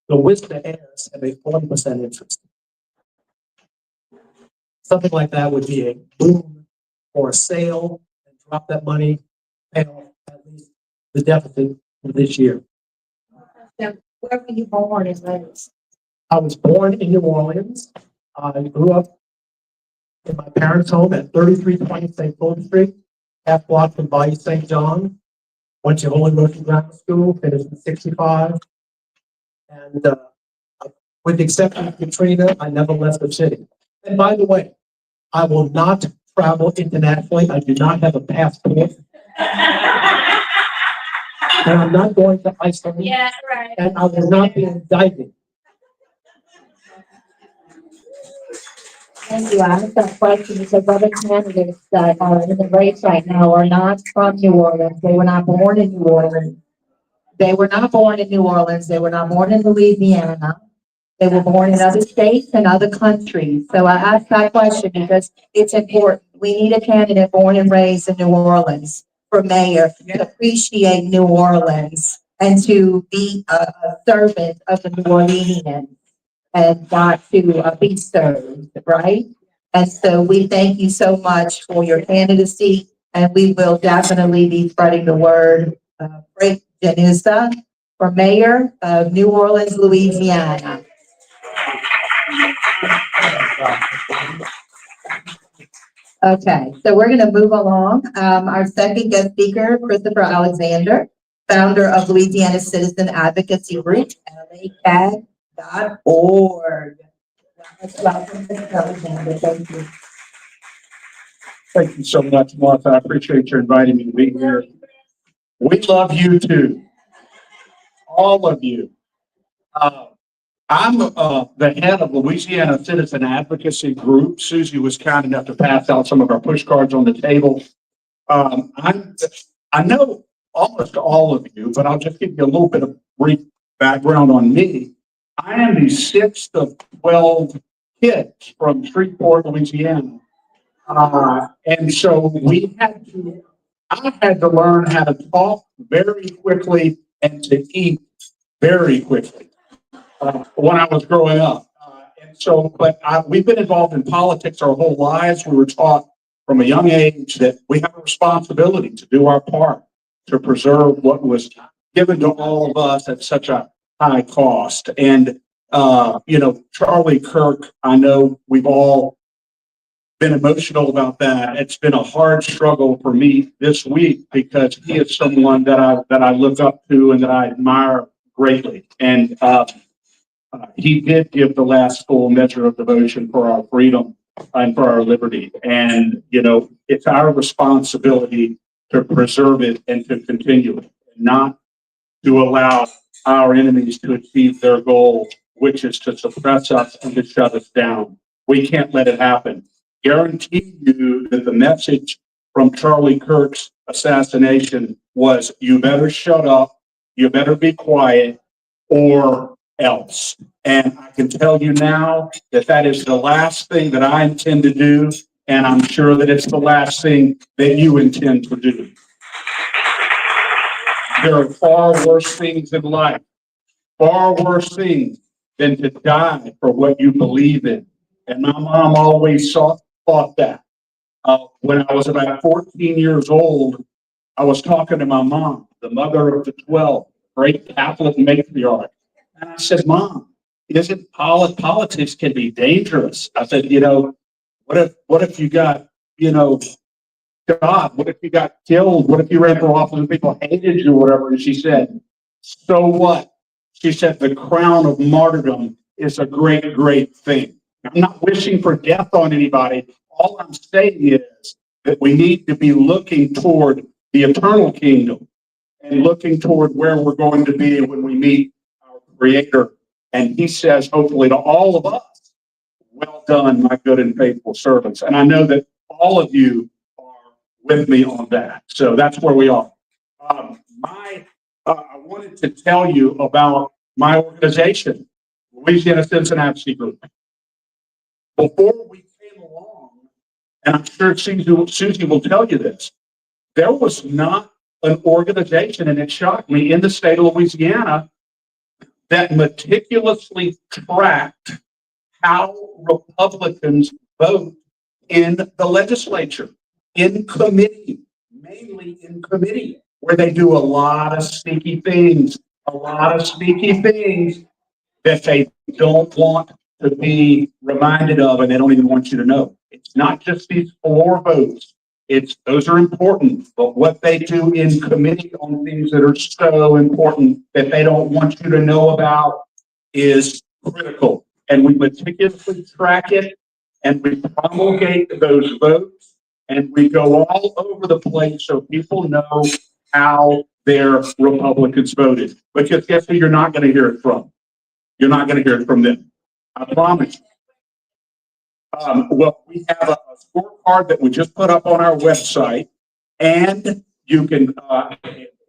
The Wisdom heirs have a 40% interest. Something like that would be a boom or a sale and drop that money, pay off at least the deficit for this year. Where were you born and raised? I was born in New Orleans. I grew up in my parents' home at 3320 St. Philip Street, half block from Bayou St. John. Went to Holy Rosary Grammar School, finished in 65. And with the exception of Katrina, I never left the city. And by the way, I will not travel internationally. I do not have a passport. And I'm not going to Iceland. Yeah, right. And I will not be indicted. Thank you. I have that question because other candidates that are in the race right now are not from New Orleans. They were not born in New Orleans. They were not born in New Orleans. They were not born in Louisiana. They were born in other states and other countries. So I asked that question because it's important. We need a candidate born and raised in New Orleans for mayor to appreciate New Orleans and to be a servant of the New Orleanians and not to be served, right? And so we thank you so much for your candidacy, and we will definitely be spreading the word. Frank Jenusa for mayor of New Orleans, Louisiana. Okay, so we're going to move along. Our second guest speaker, Christopher Alexander, founder of Louisiana Citizens Advocacy Group, LACAG.org. Welcome, Mr. Alexander. Thank you. Thank you so much, Martha. I appreciate you inviting me to be here. We love you too. all of you. I'm the head of Louisiana Citizens Advocacy Group. Susie was kind enough to pass out some of our push cards on the table. I know almost all of you, but I'll just give you a little bit of brief background on me. I am the sixth of 12 kids from Shreveport, Louisiana. And so I had to learn how to talk very quickly and to eat very quickly when I was growing up. We've been involved in politics our whole lives. We were taught from a young age that we have a responsibility to do our part to preserve what was given to all of us at such a high cost. And, Charlie Kirk, I know we've all been emotional about that. It's been a hard struggle for me this week because he is someone that I look up to and that I admire greatly. And he did give the last full measure of devotion for our freedom and for our liberty. And, it's our responsibility to preserve it and to continue it, not to allow our enemies to achieve their goal, which is to suppress us and to shut us down. We can't let it happen. Guarantee you that the message from Charlie Kirk's assassination was, you better shut up, you better be quiet, or else. And I can tell you now that that is the last thing that I intend to do, and I'm sure that it's the last thing that you intend to do. There are far worse things in life, far worse things than to die for what you believe in. And my mom always thought that. When I was about 14 years old, I was talking to my mom, the mother of the 12, great Catholic matriarch. And I said, Mom, isn't politics can be dangerous? I said, what if you got, God, what if you got killed? What if you ran for office and people hated you or whatever? And she said, so what? She said, the crown of martyrdom is a great, great thing. I'm not wishing for death on anybody. All I'm saying is that we need to be looking toward the eternal kingdom and looking toward where we're going to be when we meet our Creator. And he says, hopefully to all of us, well done, my good and faithful servants. And I know that all of you are with me on that. So that's where we are. I wanted to tell you about my organization, Louisiana Citizens Advocacy Group. Before we came along, and I'm sure Susie will tell you this, there was not an organization, and it shocked me, in the state of Louisiana that meticulously tracked how Republicans vote in the legislature, in committee, mainly in committee, where they do a lot of sneaky things that they don't want to be reminded of, and they don't even want you to know. It's not just these floor votes. Those are important, but what they do in committee on things that are so important that they don't want you to know about is critical. And we meticulously track it, and we promulgate those votes, and we go all over the place so people know how their Republicans voted. Because guess who you're not going to hear it from? You're not going to hear it from them. I promise you. Well, we have a scorecard that we just put up on our website, and you can,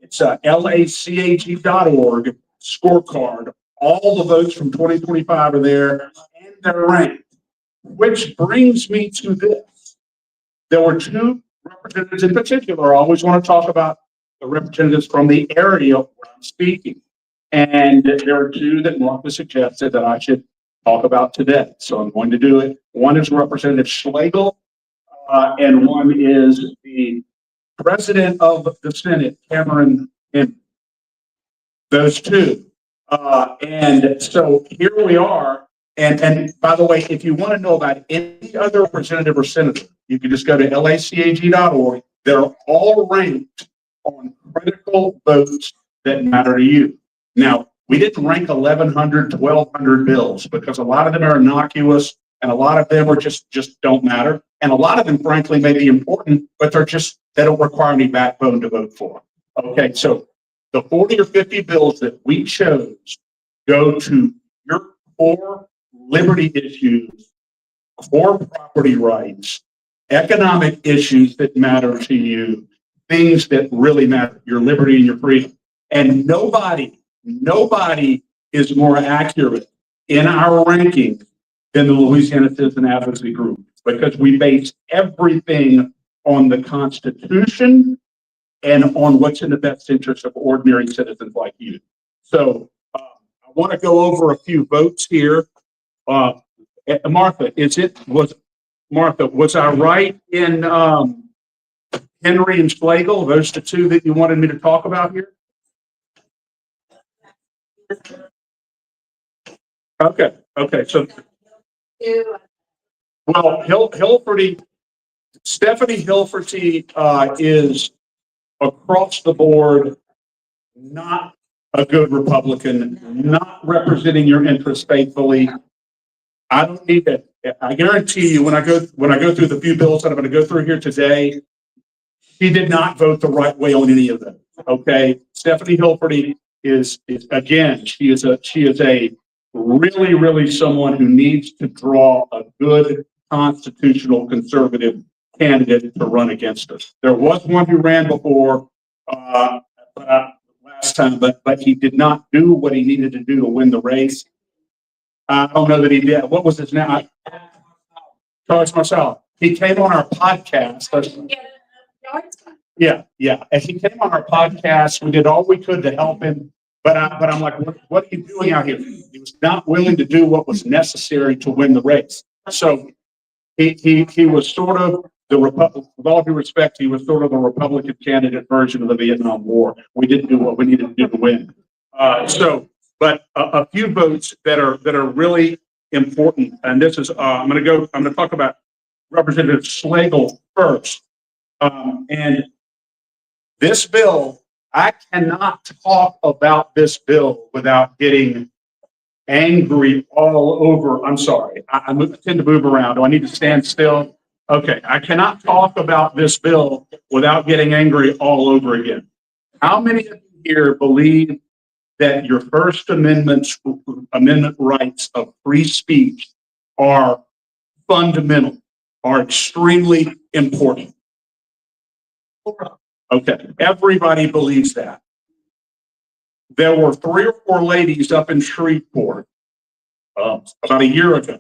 it's a LACAG.org scorecard. All the votes from 2025 are there, and they're ranked. Which brings me to this. There were two representatives in particular. I always want to talk about the representatives from the area where I'm speaking. And there are two that Martha suggested that I should talk about today. So I'm going to do it. One is Representative Schlegel, and one is the President of the Senate, Cameron Henry. Those two. And so here we are. And by the way, if you want to know about any other representative or senator, you can just go to lacag.org. They're all ranked on critical votes that matter to you. Now, we didn't rank 1,100, 1,200 bills because a lot of them are innocuous and a lot of them are just don't matter. And a lot of them, frankly, may be important, but they don't require any backbone to vote for. Okay, so the 40 or 50 bills that we chose go to your core liberty issues, core property rights, economic issues that matter to you, things that really matter, your liberty and your freedom. And nobody is more accurate in our rankings than the Louisiana Citizens Advocacy Group, because we base everything on the Constitution and on what's in the best interest of ordinary citizens like you. So I want to go over a few votes here. Martha, was I right in Henry and Schlegel, those the two that you wanted me to talk about here? Okay, so, well, Stephanie Hilferty is across the board not a good Republican, not representing your interests faithfully. I don't need that. I guarantee you, when I go through the few bills that I'm going to go through here today, she did not vote the right way on any of them. Okay, Stephanie Hilferty is again, she is a really someone who needs to draw a good constitutional conservative candidate to run against us. There was one who ran before last time, but he did not do what he needed to do to win the race. I don't know that he did. What was his name? Charles Marcel. He came on our podcast. Yeah. And he came on our podcast. We did all we could to help him. But I'm like, what are you doing out here? He was not willing to do what was necessary to win the race. So he was sort of the Republican, with all due respect, he was sort of the Republican candidate version of the Vietnam War. We didn't do what we needed to do to win. But a few votes that are really important, and this is I'm going to talk about Representative Schlegel first. And this bill, I cannot talk about this bill without getting angry all over. I'm sorry, I tend to move around. Do I need to stand still? Okay, I cannot talk about this bill without getting angry all over again. How many of you here believe that your First Amendment rights of free speech are fundamental, are extremely important? Okay, everybody believes that. There were 3 or 4 ladies up in Shreveport about a year ago,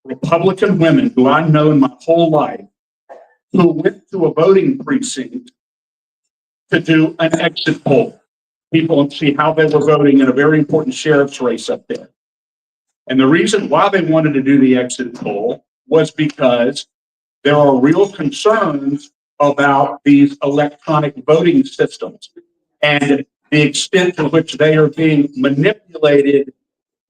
Republican women who I've known my whole life, who went to a voting precinct to do an exit poll. People and see how they were voting in a very important sheriff's race up there. And the reason why they wanted to do the exit poll was because there are real concerns about these electronic voting systems and the extent to which they are being manipulated,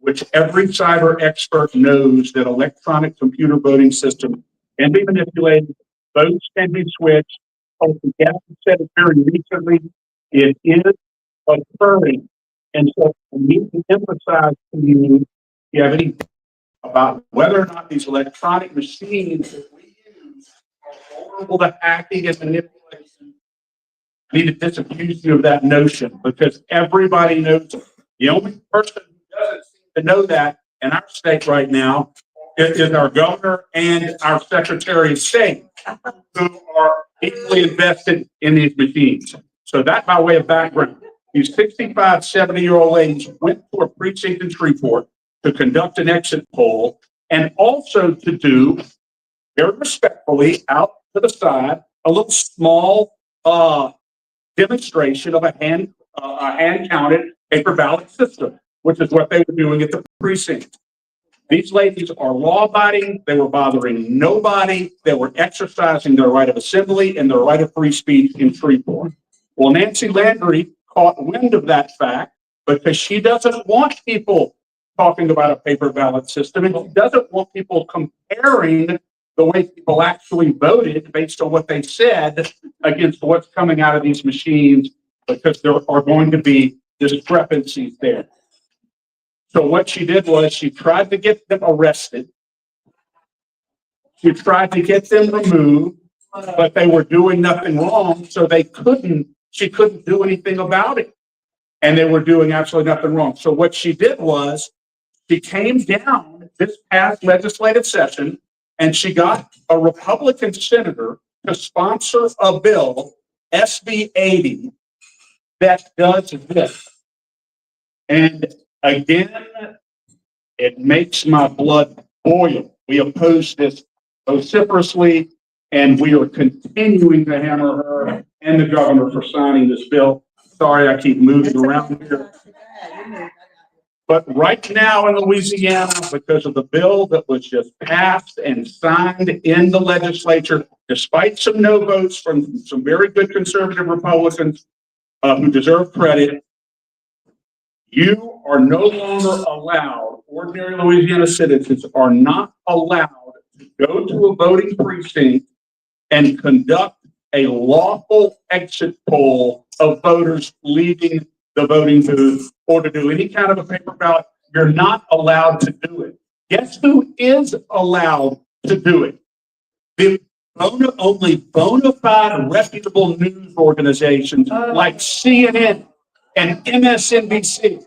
which every cyber expert knows that electronic computer voting systems can be manipulated, votes can be switched. Yes, said it very recently, it is occurring. And so we need to emphasize to you, if you have any about whether or not these electronic machines that we use are vulnerable to hacking and manipulation. I need to disabuse you of that notion, because everybody knows it. The only person who doesn't seem to know that in our state right now is our governor and our secretary of state, who are equally invested in these machines. So that by way of background. These 65, 70-year-old ladies went to a precinct in Shreveport to conduct an exit poll, and also to do, very respectfully, out to the side, a little small demonstration of a hand-counted paper ballot system, which is what they were doing at the precinct. These ladies are law-abiding. They were bothering nobody. They were exercising their right of assembly and their right of free speech in Shreveport. Well, Nancy Landry caught wind of that fact because she doesn't want people talking about a paper ballot system, and she doesn't want people comparing the way people actually voted based on what they said against what's coming out of these machines, because there are going to be discrepancies there. So what she did was she tried to get them arrested. She tried to get them removed, but they were doing nothing wrong, so she couldn't do anything about it. and they were doing absolutely nothing wrong. So what she did was she came down this past legislative session and she got a Republican senator to sponsor a bill, SB 80, that does this. And again, it makes my blood boil. We oppose this vociferously, and we are continuing to hammer her and the governor for signing this bill. Sorry, I keep moving around here. But right now in Louisiana, because of the bill that was just passed and signed in the legislature, despite some no votes from some very good conservative Republicans who deserve credit, you are no longer allowed, ordinary Louisiana citizens are not allowed to go to a voting precinct and conduct a lawful exit poll of voters leaving the voting booth or to do any kind of a paper ballot. You're not allowed to do it. Guess who is allowed to do it? The only bona fide reputable news organizations like CNN and MSNBC.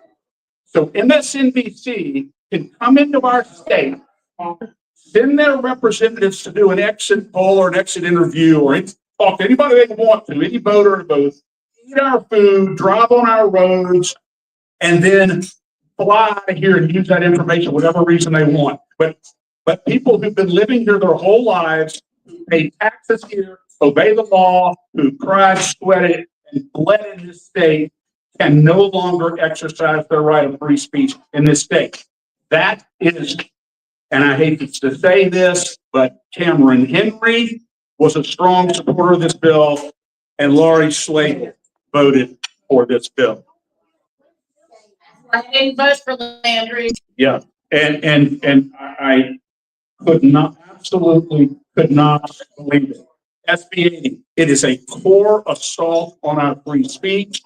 So MSNBC can come into our state, send their representatives to do an exit poll or an exit interview or talk to anybody they want to, any voter or both, eat our food, drive on our roads, and then fly out of here and use that information, whatever reason they want. But people who've been living here their whole lives, who pay taxes here, obey the law, who cried, sweated, and bled in this state, can no longer exercise their right of free speech in this state. That is, and I hate to say this, but Cameron Henry was a strong supporter of this bill, and Laurie Slagle voted for this bill. I didn't vote for Landry. Yeah, and I could not, absolutely could not believe it. SB 80, it is a core assault on our free speech.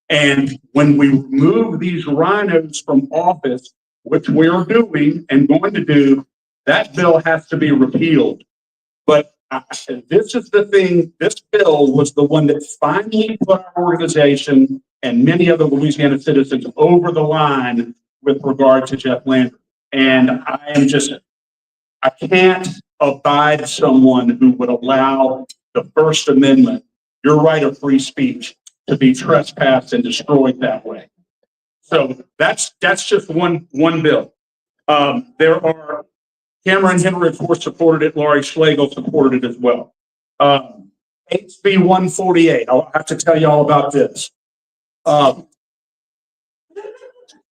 And when we remove these rhinos from office, which we're doing and going to do, that bill has to be repealed. But this is the thing, this bill was the one that finally put our organization and many other Louisiana citizens over the line with regard to Jeff Landry. And I can't abide someone who would allow the First Amendment, your right of free speech, to be trespassed and destroyed that way. So that's just one bill. There are, Cameron Henry, of course, supported it. Laurie Slagle supported it as well. HB 148, I'll have to tell you all about this.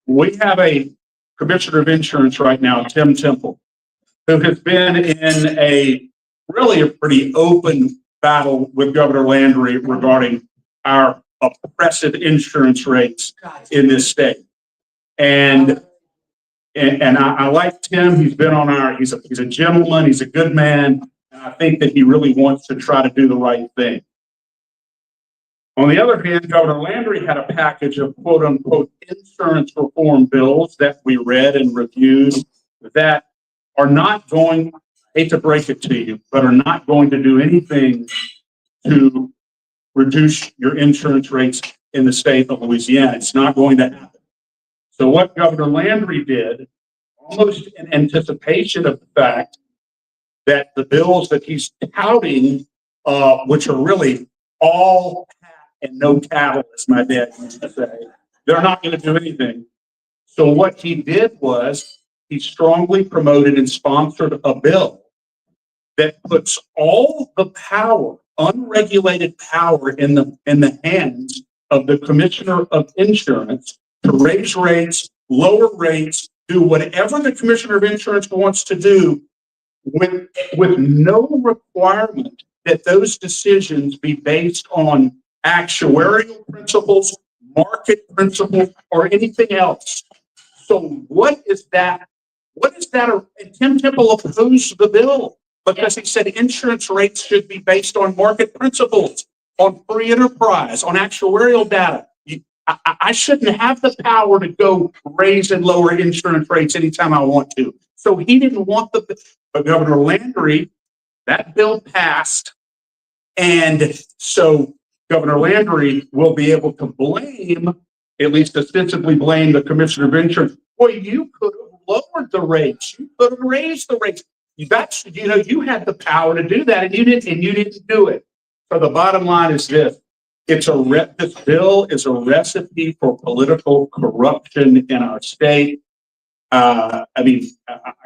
We have a commissioner of insurance right now, Tim Temple, who has been in a pretty open battle with Governor Landry regarding our oppressive insurance rates in this state. And I like Tim. He's been on he's a gentleman. He's a good man. And I think that he really wants to try to do the right thing. On the other hand, Governor Landry had a package of quote unquote insurance reform bills that we read and reviewed that are not going, I hate to break it to you, but are not going to do anything to reduce your insurance rates in the state of Louisiana. It's not going to happen. So what Governor Landry did, almost in anticipation of the fact that the bills that he's touting, which are really all hat and no cattle, as my dad used to say, they're not going to do anything. So what he did was he strongly promoted and sponsored a bill that puts all the power, unregulated power in the hands of the commissioner of insurance to raise rates, lower rates, do whatever the commissioner of insurance wants to do with no requirement that those decisions be based on actuarial principles, market principles, or anything else. So what is that? And Tim Temple opposed the bill because he said insurance rates should be based on market principles, on free enterprise, on actuarial data. I shouldn't have the power to go raise and lower insurance rates anytime I want to. So he didn't want but Governor Landry, that bill passed. And so Governor Landry will be able to blame at least ostensibly blame the commissioner of insurance. Boy, you could have lowered the rates. You could have raised the rates. You had the power to do that, and you didn't do it. So the bottom line is this. This bill is a recipe for political corruption in our state. I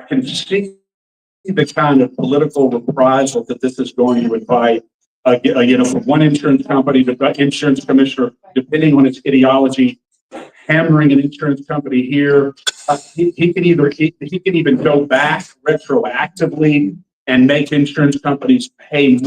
can see the kind of political reprisal that this is going to invite, from one insurance company to the insurance commissioner, depending on its ideology, hammering an insurance company here. He can even go back retroactively and make insurance companies pay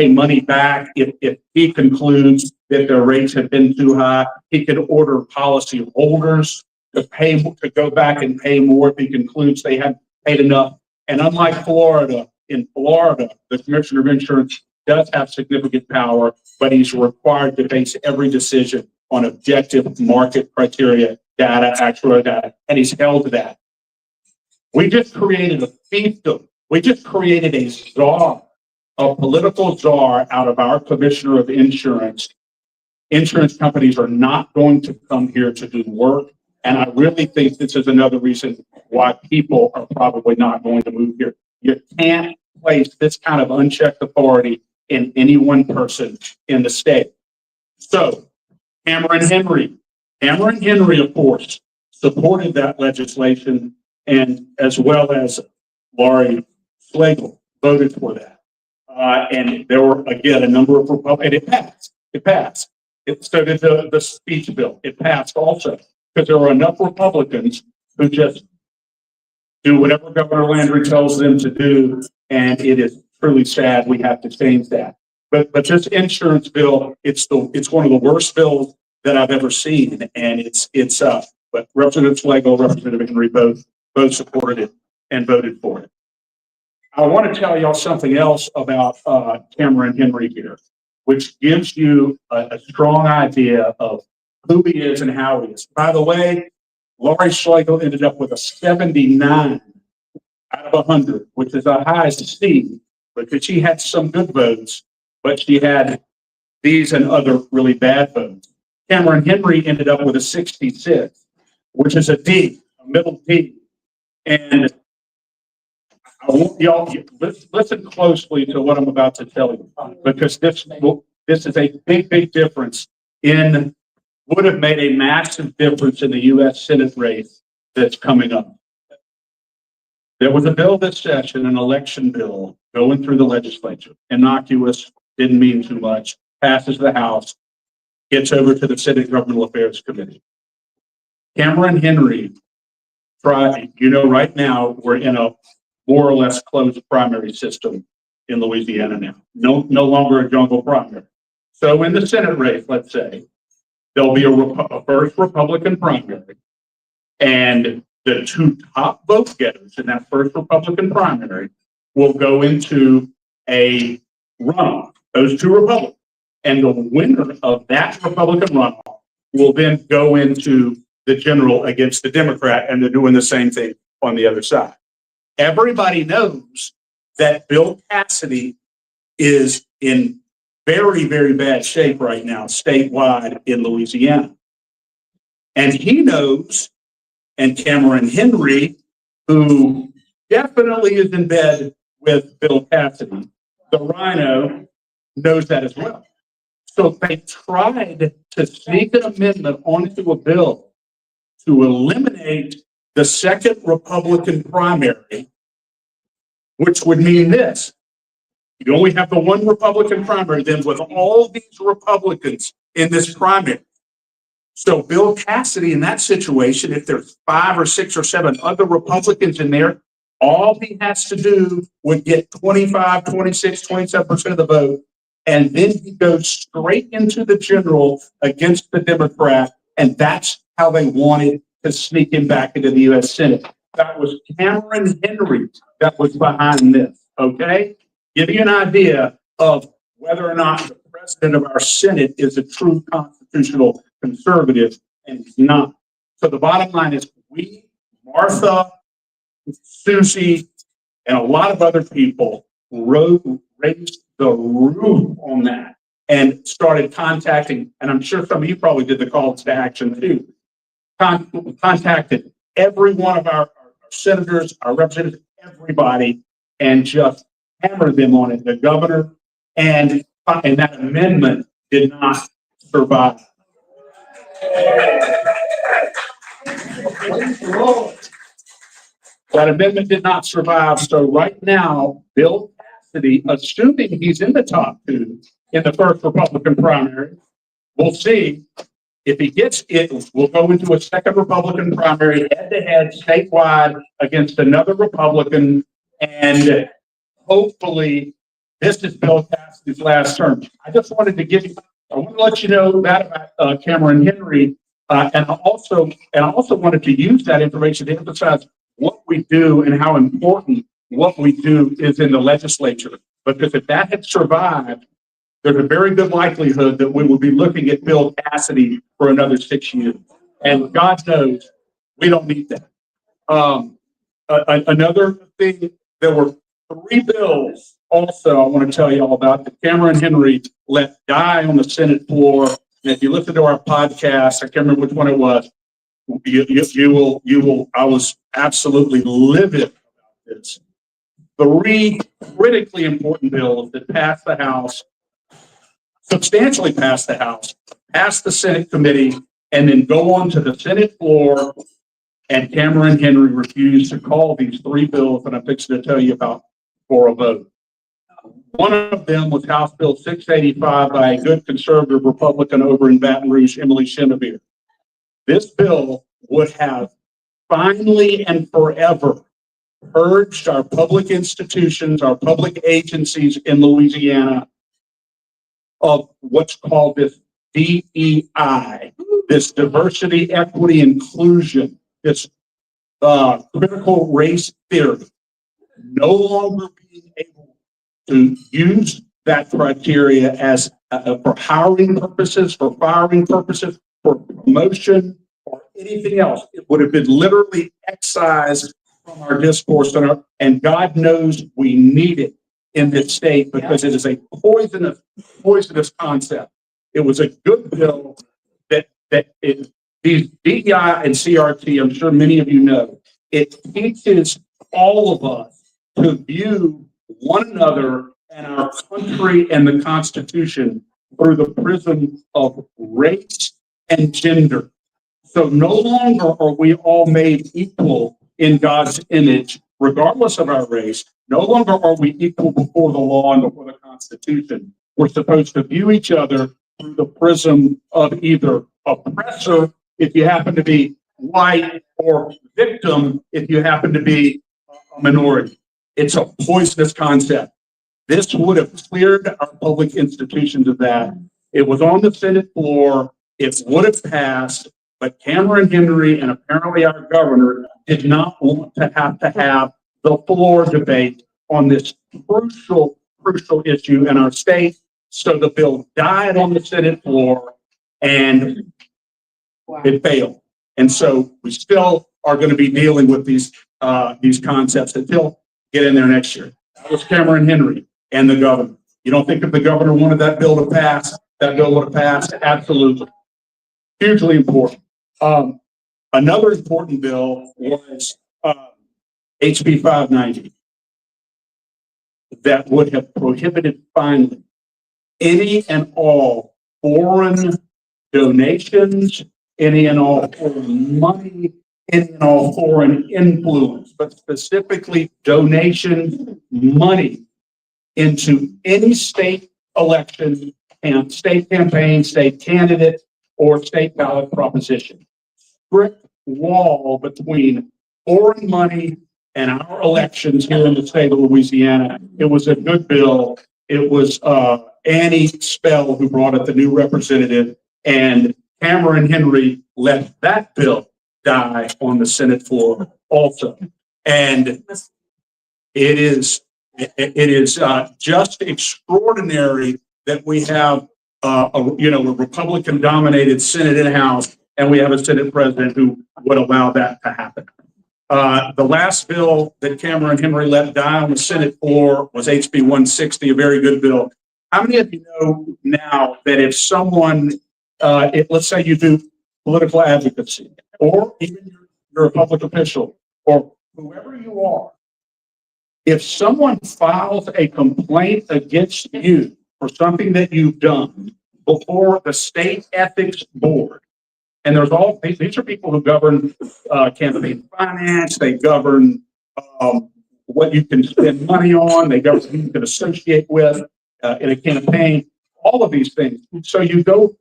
money back if he concludes that their rates have been too high. He can order policy holders to go back and pay more if he concludes they haven't paid enough. And unlike Florida, in Florida, the commissioner of insurance does have significant power, but he's required to base every decision on objective market criteria, data, actual data, and he's held to that. We just created a fiefdom. We just created a czar, a political czar out of our commissioner of insurance. Insurance companies are not going to come here to do work. And I really think this is another reason why people are probably not going to move here. You can't place this kind of unchecked authority in any one person in the state. So Cameron Henry, of course, supported that legislation, and as well as Laurie Slagle voted for that. And there were, again, a number of Republicans, and it passed. So did the speech bill. It passed also, because there were enough Republicans who just do whatever Governor Landry tells them to do, and it is truly sad we have to change that. But this insurance bill, it's one of the worst bills that I've ever seen, and but Representative Slagle, Representative Henry both supported it and voted for it. I want to tell y'all something else about Cameron Henry here, which gives you a strong idea of who he is and how he is. By the way, Laurie Slagle ended up with a 79 out of 100, which is a high esteem, because she had some good votes, but she had these and other really bad votes. Cameron Henry ended up with a 66, which is a D, a middle D. And I want y'all listen closely to what I'm about to tell you, because this is a big difference would have made a massive difference in the U.S. Senate race that's coming up. There was a bill this session, an election bill, going through the legislature. Innocuous, didn't mean too much, passes the House, gets over to the Senate Governmental Affairs Committee. Cameron Henry tried, right now we're in a more or less closed primary system in Louisiana now. No longer a jungle primary. So in the Senate race, let's say, there'll be a first Republican primary, and the two top vote getters in that first Republican primary will go into a runoff, those two Republicans. And the winner of that Republican runoff will then go into the general against the Democrat, and they're doing the same thing on the other side. Everybody knows that Bill Cassidy is in very bad shape right now, statewide in Louisiana. And he knows, and Cameron Henry, who definitely is in bed with Bill Cassidy, the rhino, knows that as well. So they tried to sneak an amendment onto a bill to eliminate the second Republican primary, which would mean this. You only have the one Republican primary, then with all these Republicans in this primary. So Bill Cassidy, in that situation, if there's 5 or 6 or 7 other Republicans in there, all he has to do would get 25, 26, 27% of the vote. And then he goes straight into the general against the Democrat. And that's how they wanted to sneak him back into the U.S. Senate. That was Cameron Henry that was behind this. Okay? Give you an idea of whether or not the president of our Senate is a true constitutional conservative, and he's not. So the bottom line is we, Martha, Susie, and a lot of other people raised the roof on that. and started contacting, and I'm sure some of you probably did the calls to action too, contacted every one of our senators, our representatives, everybody, and just hammered them on it. The governor and that amendment did not survive. That amendment did not survive. So right now, Bill Cassidy, assuming he's in the top two in the first Republican primary, we'll see. If he gets it, we'll go into a second Republican primary head-to-head statewide against another Republican, and hopefully this is Bill Cassidy's last term. I just wanted to I want to let you know that about Cameron Henry, and I also wanted to use that information to emphasize what we do and how important what we do is in the legislature. Because if that had survived, there's a very good likelihood that we will be looking at Bill Cassidy for another 6 years. And God knows we don't need that. Another thing, there were 3 bills also I want to tell you all about that Cameron Henry let die on the Senate floor. And if you listen to our podcast, I can't remember which one it was, you will, I was absolutely livid about this. 3 critically important bills that passed the House, substantially passed the House, passed the Senate committee, and then go on to the Senate floor, and Cameron Henry refused to call these 3 bills that I'm fixing to tell you about for a vote. One of them was House Bill 685 by a good conservative Republican over in Baton Rouge, Emily Chenevert. This bill would have finally and forever purged our public institutions, our public agencies in Louisiana of what's called this DEI, this diversity, equity, inclusion, this critical race theory, no longer being able to use that criteria as for hiring purposes, for firing purposes, for promotion, or anything else. It would have been literally excised from our discourse, and God knows we need it in this state because it is a poisonous concept. It was a good bill these DEI and CRT, I'm sure many of you know, it teaches all of us to view one another and our country and the Constitution through the prism of race and gender. So no longer are we all made equal in God's image, regardless of our race. No longer are we equal before the law and before the Constitution. We're supposed to view each other through the prism of either oppressor, if you happen to be white, or victim, if you happen to be a minority. It's a poisonous concept. This would have cleared our public institutions of that. It was on the Senate floor. It would have passed, but Cameron Henry and apparently our governor did not want to have the floor debate on this crucial issue in our state. So the bill died on the Senate floor and it failed. And so we still are going to be dealing with these concepts until get in there next year. That was Cameron Henry and the governor. You don't think if the governor wanted that bill to pass, that bill would have passed? Absolutely. Hugely important. Another important bill was HB 590 that would have prohibited finally any and all foreign donations, any and all foreign money, any and all foreign influence, but specifically donation money into any state election and state campaign, state candidate, or state ballot proposition. Strict wall between foreign money and our elections here in the state of Louisiana. It was a good bill. It was Annie Spell who brought it, the new representative, and Cameron Henry let that bill die on the Senate floor also. And it is just extraordinary that we have a Republican-dominated Senate and House, and we have a Senate president who would allow that to happen. The last bill that Cameron Henry let die on the Senate floor was HB 160, a very good bill. How many of you know now that if someone, let's say you do political advocacy, or even you're a public official, or whoever you are, if someone files a complaint against you for something that you've done before the state ethics board, and these are people who govern campaign finance, they govern what you can spend money on, they govern who you can associate with in a campaign, all of these things. So you go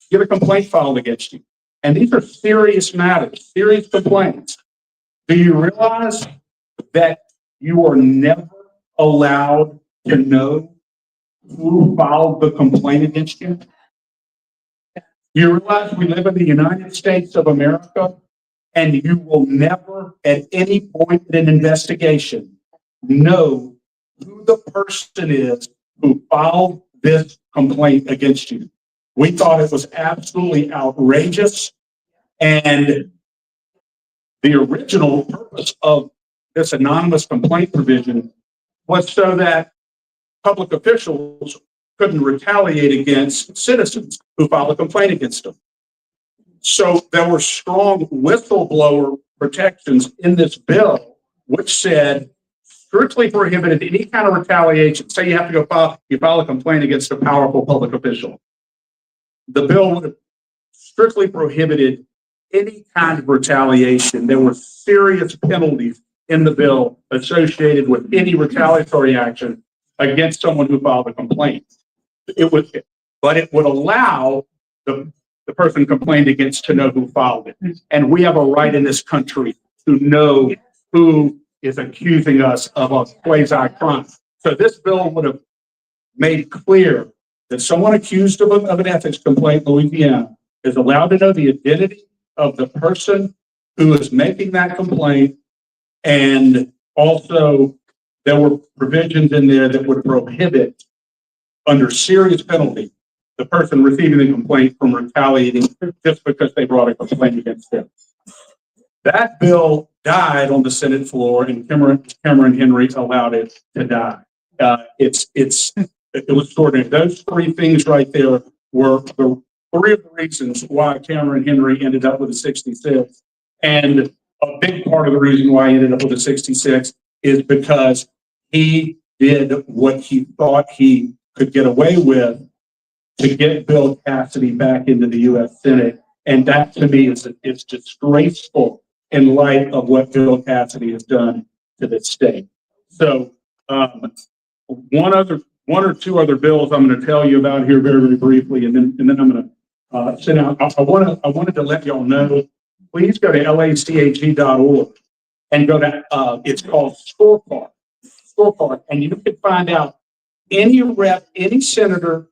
get a complaint filed against you. And these are serious matters, serious complaints. Do you realize that you are never allowed to know who filed the complaint against you? You realize we live in the United States of America, and you will never at any point in an investigation know who the person is who filed this complaint against you. We thought it was absolutely outrageous, and the original purpose of this anonymous complaint provision was so that public officials couldn't retaliate against citizens who filed a complaint against them. So there were strong whistleblower protections in this bill, which said strictly prohibited any kind of retaliation. Say you have to file a complaint against a powerful public official. The bill would have strictly prohibited any kind of retaliation. There were serious penalties in the bill associated with any retaliatory action against someone who filed a complaint. But it would allow the person complained against to know who filed it. And we have a right in this country to know who is accusing us of a quasi-crime. So this bill would have made clear that someone accused of an ethics complaint in Louisiana is allowed to know the identity of the person who is making that complaint. And also, there were provisions in there that would prohibit, under serious penalty, the person receiving the complaint from retaliating just because they brought a complaint against them. That bill died on the Senate floor, and Cameron Henry allowed it to die. It was extraordinary. Those three things right there were the three of the reasons why Cameron Henry ended up with a 66. And a big part of the reason why he ended up with a 66 is because he did what he thought he could get away with to get Bill Cassidy back into the U.S. Senate. And that to me is disgraceful in light of what Bill Cassidy has done to the state. So one or two other bills I'm going to tell you about here very, very briefly, and then I'm going to sit down. I wanted to let y'all know, please go to LACAG.org and go to, it's called Scorecard, and you can find out any rep, any senator,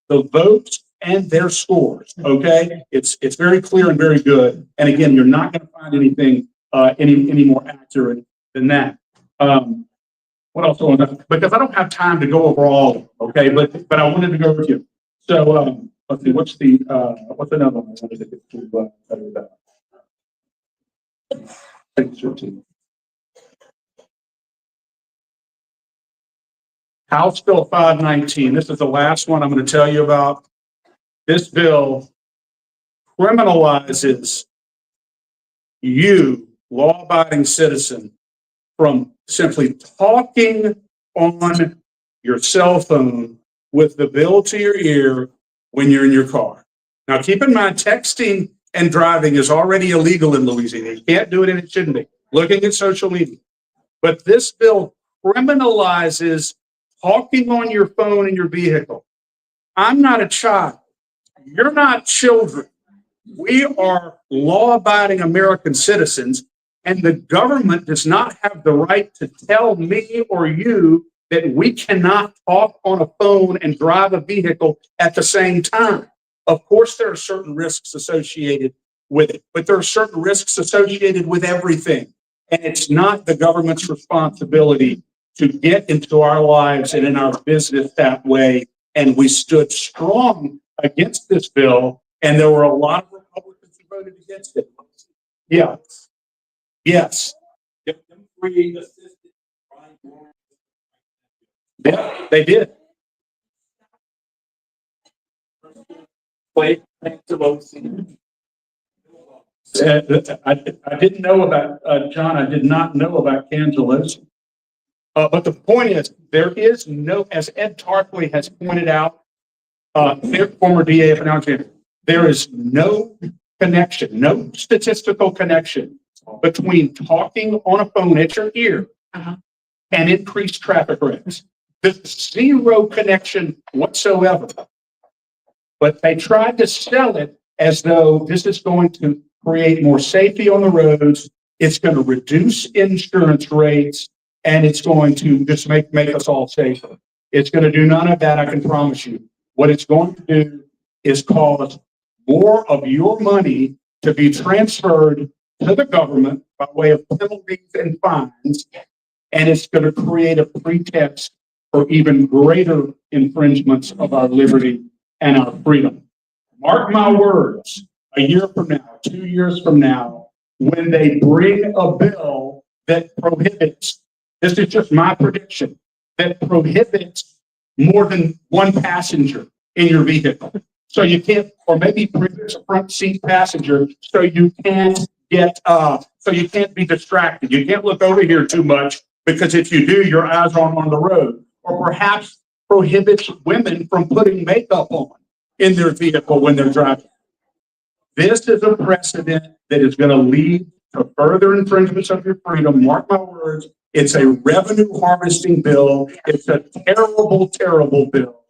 the votes and their scores. Okay, it's very clear and very good. And again, you're not going to find anything any more accurate than that. What else? Because I don't have time to go over all. Okay, but I wanted to go with you. So let's see. What's another one I wanted to get to tell you about? Thanks, House Bill 519. This is the last one I'm going to tell you about. This bill criminalizes you, law-abiding citizen, from simply talking on your cell phone with the bill to your ear when you're in your car. Now, keep in mind, texting and driving is already illegal in Louisiana. You can't do it, and it shouldn't be. Looking at social media. But this bill criminalizes talking on your phone in your vehicle. I'm not a child. You're not children. We are law-abiding American citizens, and the government does not have the right to tell me or you that we cannot talk on a phone and drive a vehicle at the same time. Of course, there are certain risks associated with it, but there are certain risks associated with everything. And it's not the government's responsibility to get into our lives and in our business that way. And we stood strong against this bill, and there were a lot of Republicans who voted against it. Yeah. Yes. Yeah, they did. Play Pelosi. I didn't know about, John, I did not know about Cangelosi. But the point is, there is no, as Ed Tarpley has pointed out, their former DA of Alexandria, there is no connection, no statistical connection between talking on a phone at your ear and increased traffic wrecks. There's zero connection whatsoever. But they tried to sell it as though this is going to create more safety on the roads. It's going to reduce insurance rates, and it's going to just make us all safer. It's going to do none of that, I can promise you. What it's going to do is cause more of your money to be transferred to the government by way of penalties and fines, and it's going to create a pretext for even greater infringements of our liberty and our freedom. Mark my words, a year from now, 2 years from now, when they bring a bill that prohibits, this is just my prediction, that prohibits more than one passenger in your vehicle. So you can't, or maybe prohibits a front seat passenger, so you can't get, so you can't be distracted. You can't look over here too much, because if you do, your eyes are on the road. Or perhaps prohibits women from putting makeup on in their vehicle when they're driving. This is a precedent that is going to lead to further infringements of your freedom. Mark my words. It's a revenue harvesting bill. It's a terrible, terrible bill.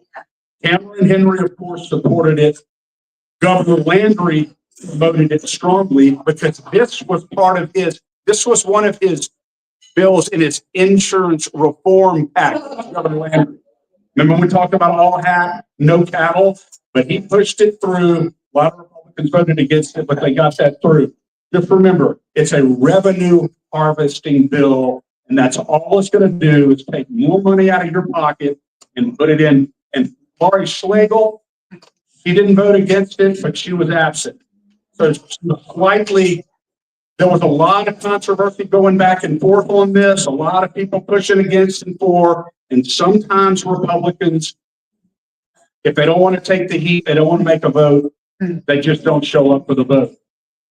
Cameron Henry, of course, supported it. Governor Landry promoted it strongly because this was one of his bills in his insurance reform package, Governor Landry. Remember when we talked about all hat, no cattle? But he pushed it through. A lot of Republicans voted against it, but they got that through. Just remember, it's a revenue harvesting bill, and that's all it's going to do is take more money out of your pocket and put it in. And Laurie Schlegel, she didn't vote against it, but she was absent. So it's slightly, there was a lot of controversy going back and forth on this, a lot of people pushing against and for, and sometimes Republicans, if they don't want to take the heat, they don't want to make a vote, they just don't show up for the vote.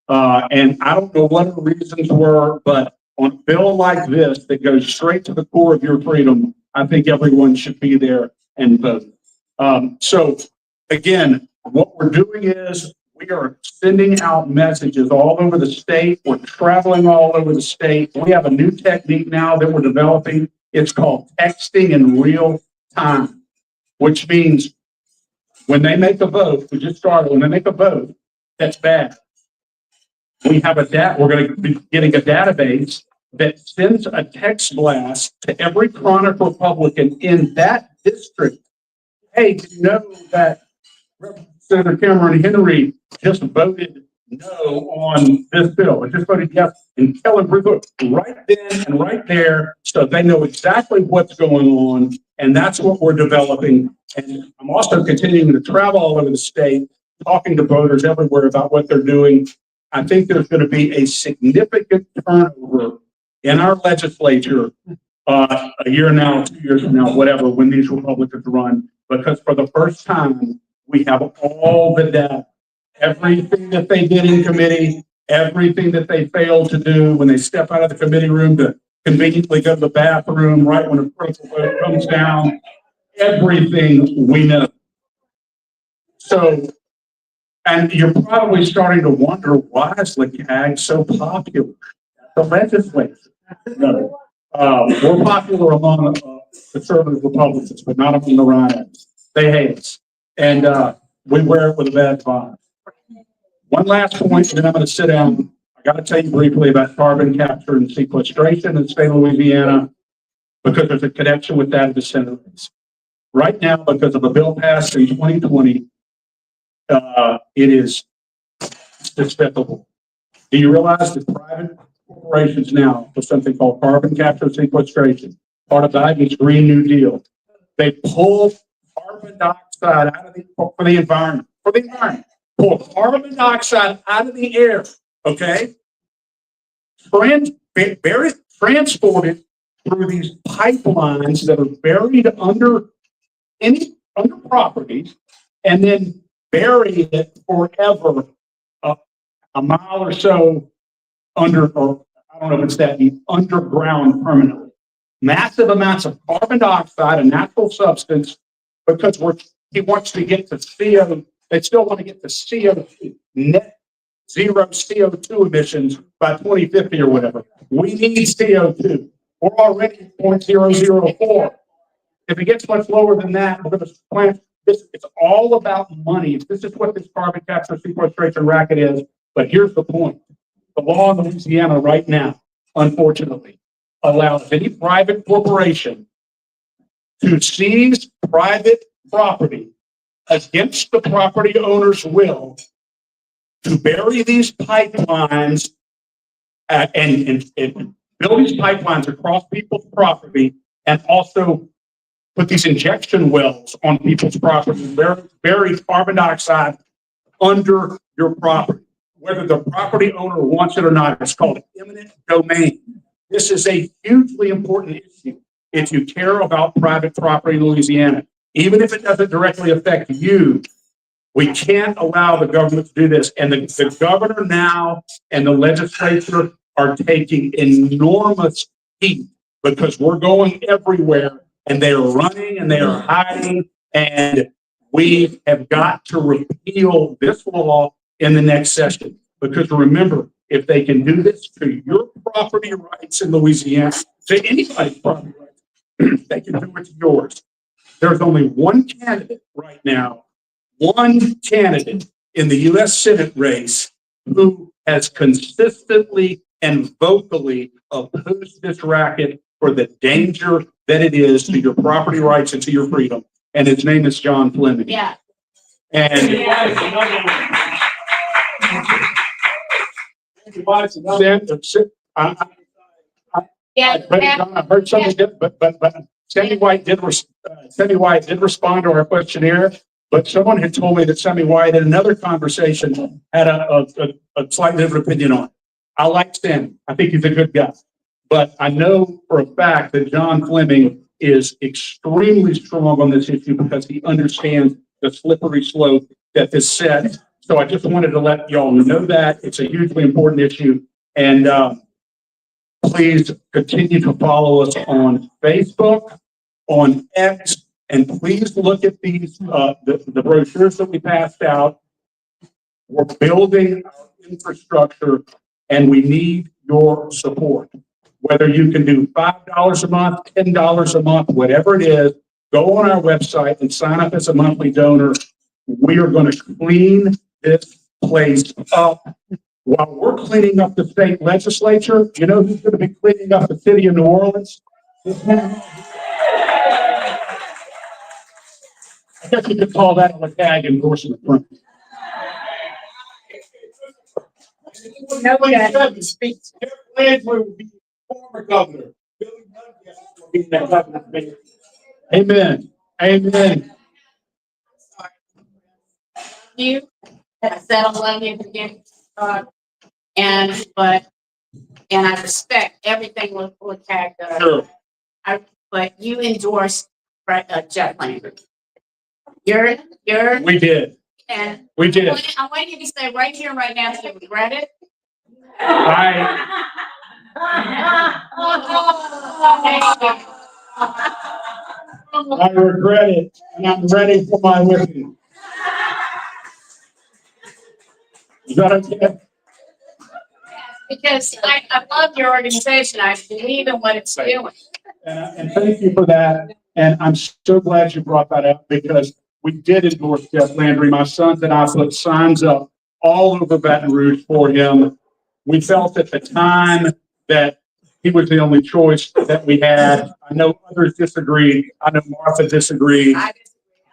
And I don't know what the reasons were, but on a bill like this that goes straight to the core of your freedom, I think everyone should be there and vote. So again, what we're doing is we are sending out messages all over the state. We're traveling all over the state. We have a new technique now that we're developing. It's called texting in real time, which means when they make a vote, we just started, when they make a vote, that's bad. We have we're going to be getting a database that sends a text blast to every chronic Republican in that district. Hey, do you know that Senator Cameron Henry just voted no on this bill? It just voted yes, and tell everybody right then and right there, so they know exactly what's going on. And that's what we're developing. And I'm also continuing to travel all over the state, talking to voters everywhere about what they're doing. I think there's going to be a significant turnover in our legislature a year now, 2 years from now, whatever, when these Republicans run, because for the first time, we have all the data, everything that they did in committee, everything that they failed to do when they step out of the committee room to conveniently go to the bathroom right when a critical vote comes down, everything we know. So, and you're probably starting to wonder, why is LACAG so popular? The legislature. No. We're popular among conservative Republicans, but not among the rhinos. They hate us. And we wear it with a bad vibe. One last point, and then I'm going to sit down. I got to tell you briefly about carbon capture and sequestration in the state of Louisiana, because there's a connection with that in the Senate race. Right now, because of a bill passed in 2020, it is despicable. Do you realize that private corporations now for something called carbon capture and sequestration, part of Biden's Green New Deal, they pull carbon dioxide out of for the environment, pull carbon dioxide out of the air, okay? Transported through these pipelines that are buried under properties, and then bury it forever, a mile or so under, or I don't know if it's that deep, underground permanently. Massive amounts of carbon dioxide, a natural substance, because he wants to get to CO, they still want to get to CO2, net zero CO2 emissions by 2050 or whatever. We need CO2. We're already at 0.004. If it gets much lower than that, we're going to plant this. It's all about money. This is what this carbon capture sequestration racket is. But here's the point. The law in Louisiana right now, unfortunately, allows any private corporation to seize private property against the property owner's will to bury these pipelines and build these pipelines across people's property, and also put these injection wells on people's property, bury carbon dioxide under your property. Whether the property owner wants it or not, it's called eminent domain. This is a hugely important issue if you care about private property in Louisiana. Even if it doesn't directly affect you, we can't allow the government to do this. And the governor now and the legislature are taking enormous heat because we're going everywhere and they are running and they are hiding. And we have got to repeal this law in the next session. Because remember, if they can do this to your property rights in Louisiana, to anybody's property rights, they can do it to yours. There's only one candidate right now, one candidate in the U.S. Senate race who has consistently and vocally opposed this racket for the danger that it is to your property rights and to your freedom. And his name is John Fleming. Yeah. And I heard something, but Sammy White did respond to our questionnaire. But someone had told me that Sammy White in another conversation had a slightly different opinion on it. I like Sammy. I think he's a good guy. But I know for a fact that John Fleming is extremely strong on this issue because he understands the slippery slope that this sets. So I just wanted to let y'all know that it's a hugely important issue. And please continue to follow us on Facebook, on X, and please look at these, the brochures that we passed out. We're building our infrastructure and we need your support. Whether you can do $5 a month, $10 a month, whatever it is, go on our website and sign up as a monthly donor. We are going to clean this place up. While we're cleaning up the state legislature, you know who's going to be cleaning up the city of New Orleans? I guess you could call that a LACAG endorsement. Nobody had to speak. Jeff Landry will be former governor. Billy Douglas will be the governor. Amen. Amen. You settle on you again. And I respect everything LACAG does. Sure. But you endorsed Jeff Landry. You're We did. and We did. I want you to stay right here right now if you regret it. I regret it, and I'm ready for my whipping. Is that okay? Because I love your organization. I believe in what it's doing. And thank you for that. And I'm so glad you brought that up because we did endorse Jeff Landry. My sons and I put signs up all over Baton Rouge for him. We felt at the time that he was the only choice that we had. I know others disagreed. I know Martha disagreed.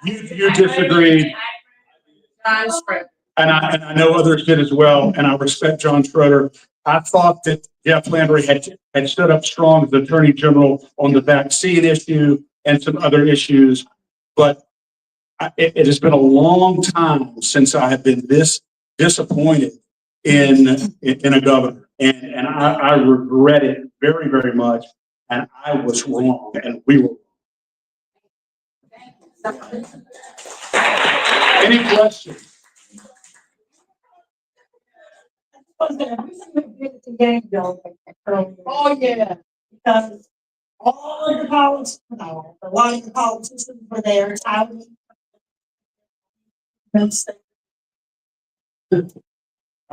You disagreed. And I know others did as well. And I respect John Schroeder. I thought that Jeff Landry had stood up strong as Attorney General on the vaccine issue and some other issues. But it has been a long time since I have been this disappointed in a governor. And I regret it very, very much. And I was wrong, and we were wrong. Any questions? was there. We should have been at the game building earlier. Oh, yeah, because all of the politicians, no, a lot of the politicians were there touting. I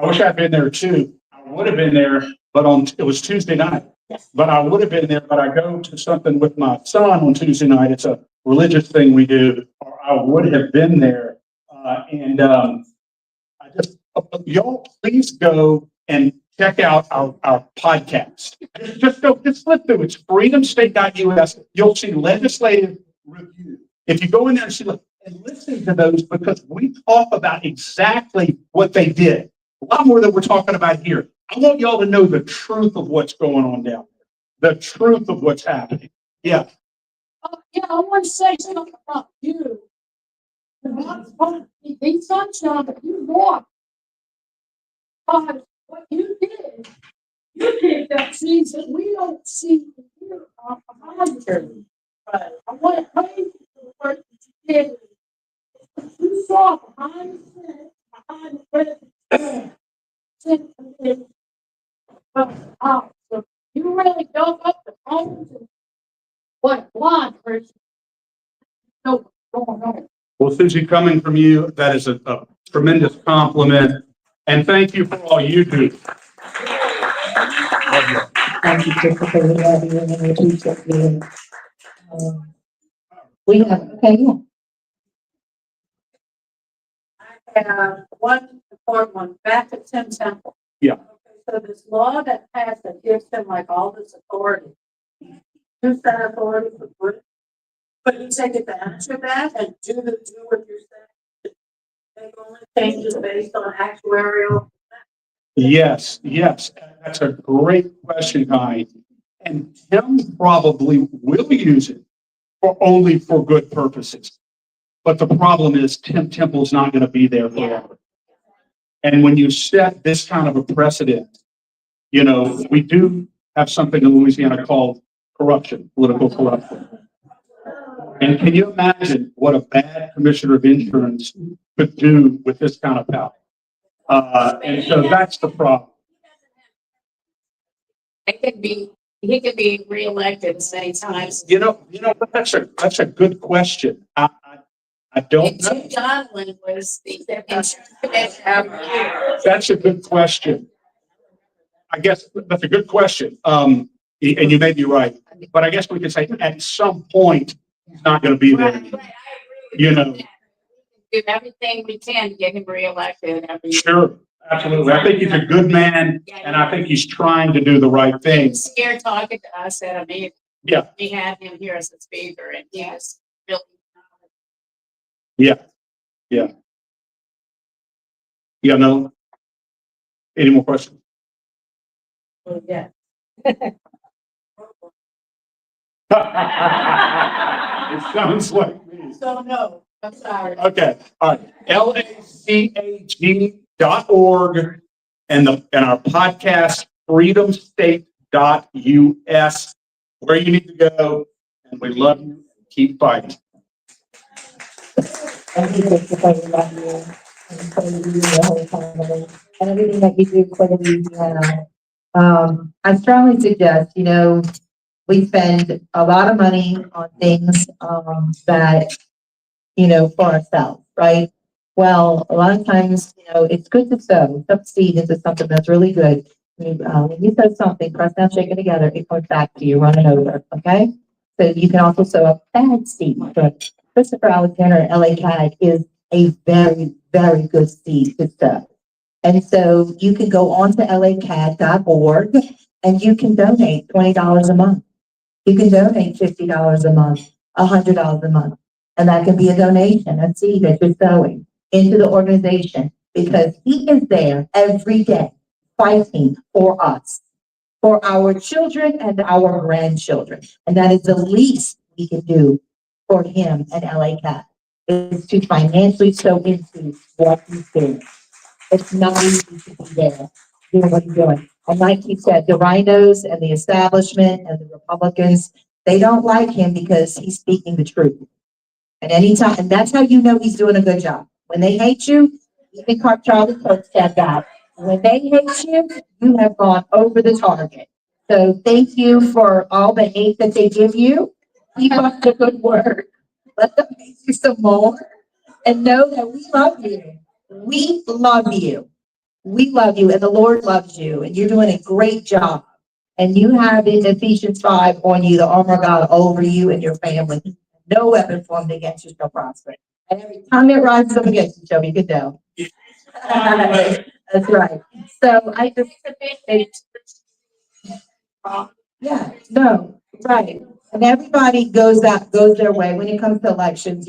wish I'd been there too. I would have been there, but it was Tuesday night. Yes. But I would have been there, but I go to something with my son on Tuesday night. It's a religious thing we do, or I would have been there. I just, y'all please go and check out our podcast. Just flip through. It's freedomstate.us. You'll see legislative review. If you go in there and see, and listen to those, because we talk about exactly what they did. A lot more than we're talking about here. I want y'all to know the truth of what's going on down there. The truth of what's happening. Yeah. Yeah, I want to say something about you. You're not supposed to be sunshine, but you walk. What you did, you picked up seeds that we don't see here behind you. Right. I want to praise you for the work that you did. You saw behind the scenes, behind the president, so you really dug up the homes and what blind person. No, no. Well, Susie, coming from you, that is a tremendous compliment. And thank you for all you do. Thank you, Christopher. We love you and we appreciate you. We have, okay, yeah. I have one important one, back to Tim Temple. Yeah. Okay, so this law that passed that gives him like all this authority, use that authority for good, but you take advantage of that and do what you're saying. Make only changes based on actuarial. Yes. That's a great question, Connie. And Tim probably will use it only for good purposes. But the problem is Tim Temple's not going to be there forever. And when you set this kind of a precedent, we do have something in Louisiana called corruption, political corruption. And can you imagine what a bad commissioner of insurance could do with this kind of power? And so that's the problem. He could be reelected as many times. But that's a good question. I don't know. Jim Donlin was the insurance commissioner. That's a good question. I guess that's a good question. And you may be right, but I guess we could say at some point he's not going to be there. Right, I agree with you. Do everything we can to get him reelected every year. Sure, absolutely. I think he's a good man, and I think he's trying to do the right thing. He's scared talking to us at a meeting. Yeah. We had him here as a speaker, and he was really. Yeah. No. Any more questions? Yeah. It sounds like me. So no, I'm sorry. Okay, all right. LACAG.org and our podcast, freedomstate.us, where you need to go. And we love you. Keep fighting. Thank you, Christopher. We love you. And for you the whole family and everything that you do for Louisiana. I strongly suggest, we spend a lot of money on things that, for ourselves, right? Well, a lot of times, it's good to sow. Sow seed into something that's really good. When you sow something, press down, shake it together, it comes back to you, running over, okay? So you can also sow a bad seed. But Christopher Alexander at LACAG is a very, very good seed to sow. And so you can go on to LACAG.org and you can donate $20 a month. You can donate $50 a month, $100 a month. And that can be a donation, a seed that you're sowing into the organization because he is there every day fighting for us, for our children and our grandchildren. And that is the least we can do for him and LACAG is to financially sow into what he's doing. It's not easy to be there doing what he's doing. And like he said, the rhinos and the establishment and the Republicans, they don't like him because he's speaking the truth. And anytime, and that's how you know he's doing a good job. When they hate you, even Charlie Kirk said that. When they hate you, you have gone over the target. So thank you for all the hate that they give you. Keep up the good work. Let them hate you some more. And know that we love you. We love you. We love you and the Lord loves you and you're doing a great job. And you have in Ephesians 5 on you, the armor of God over you and your family. No weapon formed against you shall prosper. And every time it rises up against you shall be condemned. That's right. So I just, yeah, no, right. And everybody goes their way when it comes to elections,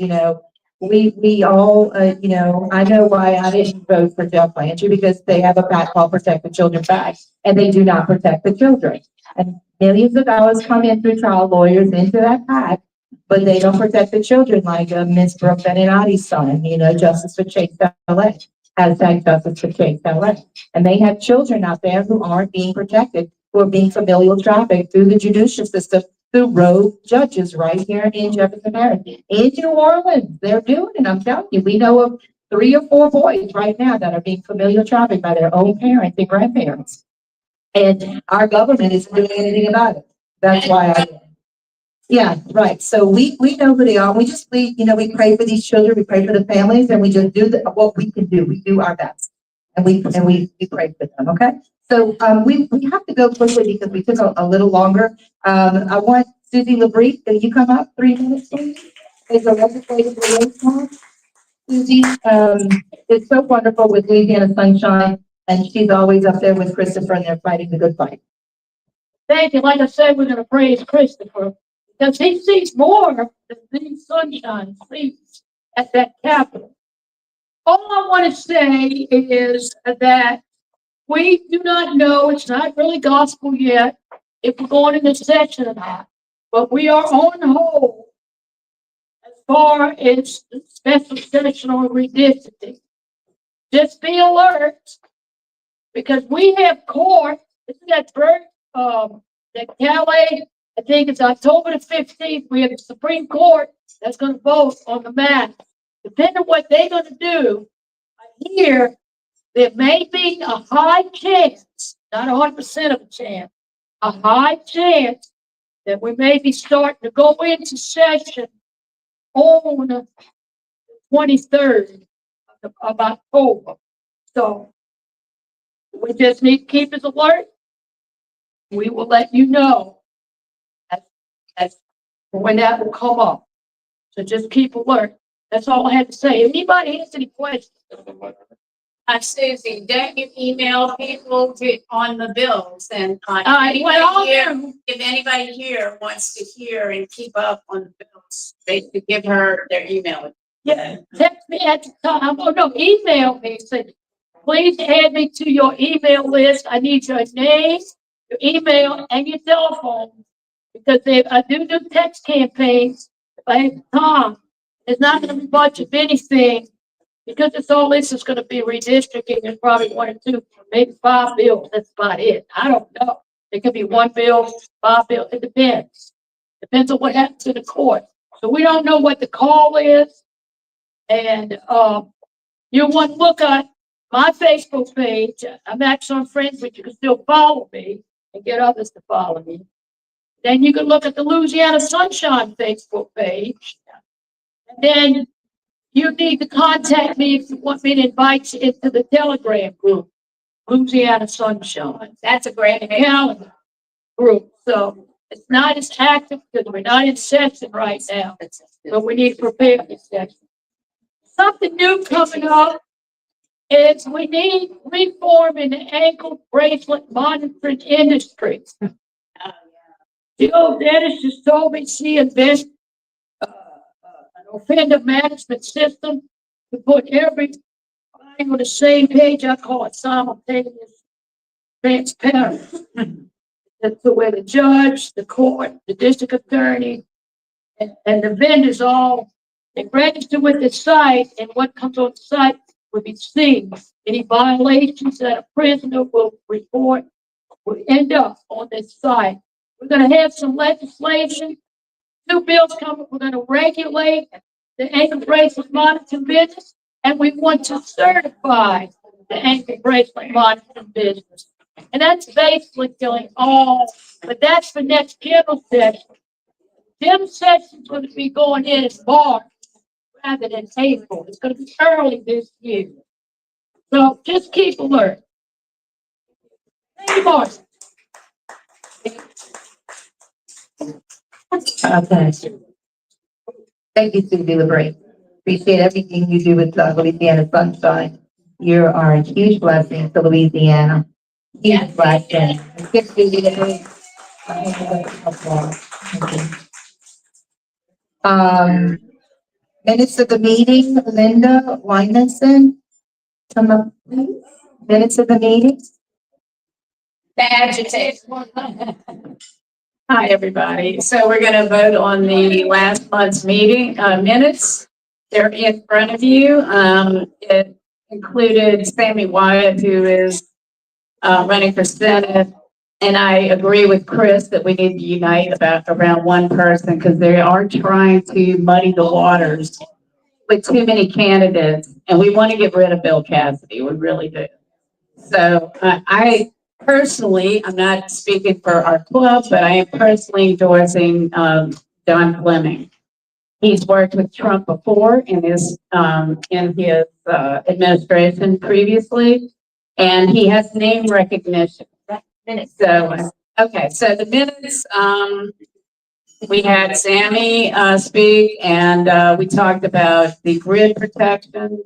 we all, I know why I didn't vote for Jeff Blanchard because they have a PAC called Protect the Children PAC, and they do not protect the children. And millions of dollars come in through child lawyers into that PAC, but they don't protect the children like Ms. Brooke Beninati's son, Justice for Chase LA, hashtag Justice for Chase LA. And they have children out there who aren't being protected, who are being familial trafficked through the judicial system, through rogue judges right here in Jefferson Parish. In New Orleans, they're doing it. I'm telling you, we know of 3 or 4 boys right now that are being familial trafficked by their own parents and grandparents. And our government isn't doing anything about it. That's why yeah, right. So we know who they are. We pray for these children, we pray for the families, and we just do what we can do. We do our best. And we pray for them, okay? So we have to go quickly because we took a little longer. I want Susie LeBrie, can you come up 3 minutes, please? Is a legislative liaison. Susie is so wonderful with Louisiana Sunshine, and she's always up there with Christopher, and they're fighting the good fight. Thank you. Like I said, we're gonna praise Christopher because he sees more than these sunshine sees at that Capitol. All I want to say is that we do not know, it's not really gospel yet, if we're going into session or not, but we are on hold as far as special session or redistricting. Just be alert because we have court, isn't that first, that Calais, I think it's October the 15th, we have the Supreme Court that's going to vote on the map. Depending on what they're going to do, I hear there may be a high chance, not 100% of a chance, a high chance that we may be starting to go into session on the 23rd of October. So we just need to keep us alert. We will let you know as when that will come up. So just keep alert. That's all I have to say. Anybody has any questions? Susie, don't you email people on the bills and if anybody here wants to hear and keep up on the bills, they could give her their email. Yeah, text me at the time. Oh, no, email me. Say, please add me to your email list. I need your name, your email, and your telephone. Because if I do text campaigns, if I have time, it's not going to be much of anything. Because it's all this is going to be redistricting. There's probably 1 or 2, maybe 5 bills. That's about it. I don't know. It could be 1 bill, 5 bills. It depends. Depends on what happens in the court. So we don't know what the call is. And you want to look at my Facebook page. I'm actually on Friends, but you can still follow me and get others to follow me. Then you can look at the Louisiana Sunshine Facebook page. And then you need to contact me if you want me to invite you into the Telegram group, Louisiana Sunshine. That's a great calendar group. So it's not as active because we're not in session right now, but we need to prepare for session. Something new coming up is we need reform in the ankle bracelet monitoring industry. Jill Dennis just told me she invented an offender management system to put everybody on the same page. I call it simultaneous transparency. That's where the judge, the court, the district attorney, and the vendors all, they register with the site, and what comes on the site will be seen. Any violations that a prisoner will report will end up on this site. We're going to have some legislation. 2 bills coming. We're going to regulate the ankle bracelet monitoring business, and we want to certify the ankle bracelet monitoring business. And that's basically doing all, but that's the next general session. Gym session's gonna be going in March rather than April. It's gonna be early this year. So just keep alert. Thank you, Mark. Okay. Thank you, Susie LeBray. Appreciate everything you do with Louisiana Sunshine. You are a huge blessing to Louisiana. Huge blessing. Good to see you. Minutes of the meeting, Linda Wymanson. Come up, please. Minutes of the meeting. The agitation. Hi, everybody. So we're going to vote on the last month's meeting minutes. They're in front of you. It included Sammy Wyatt, who is running for Senate. And I agree with Chris that we need to unite around one person because they are trying to muddy the waters with too many candidates. And we want to get rid of Bill Cassidy. We really do. So I personally, I'm not speaking for our club, but I am personally endorsing Don Fleming. He's worked with Trump before in his administration previously, and he has name recognition. So, okay, so the minutes, we had Sammy speak, and we talked about the grid protection.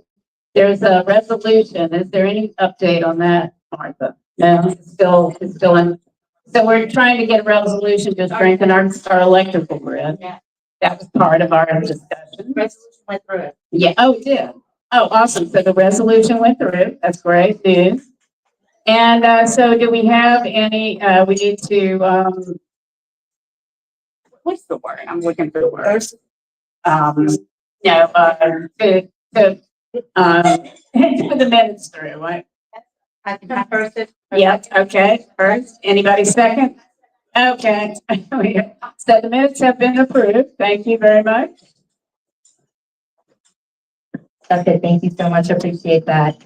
There's a resolution. Is there any update on that, Martha? No, it's still in. So we're trying to get a resolution to strengthen our electrical grid. That was part of our discussion. Resolution went through it. Yeah, oh, it did. Oh, awesome. So the resolution went through. That's great news. And so do we have any, we need to, what's the word? I'm looking for the word. No, put the minutes through, right? I think I first it. Yep, okay, first, anybody second? Okay, so the minutes have been approved, thank you very much. Okay, thank you so much. I appreciate that.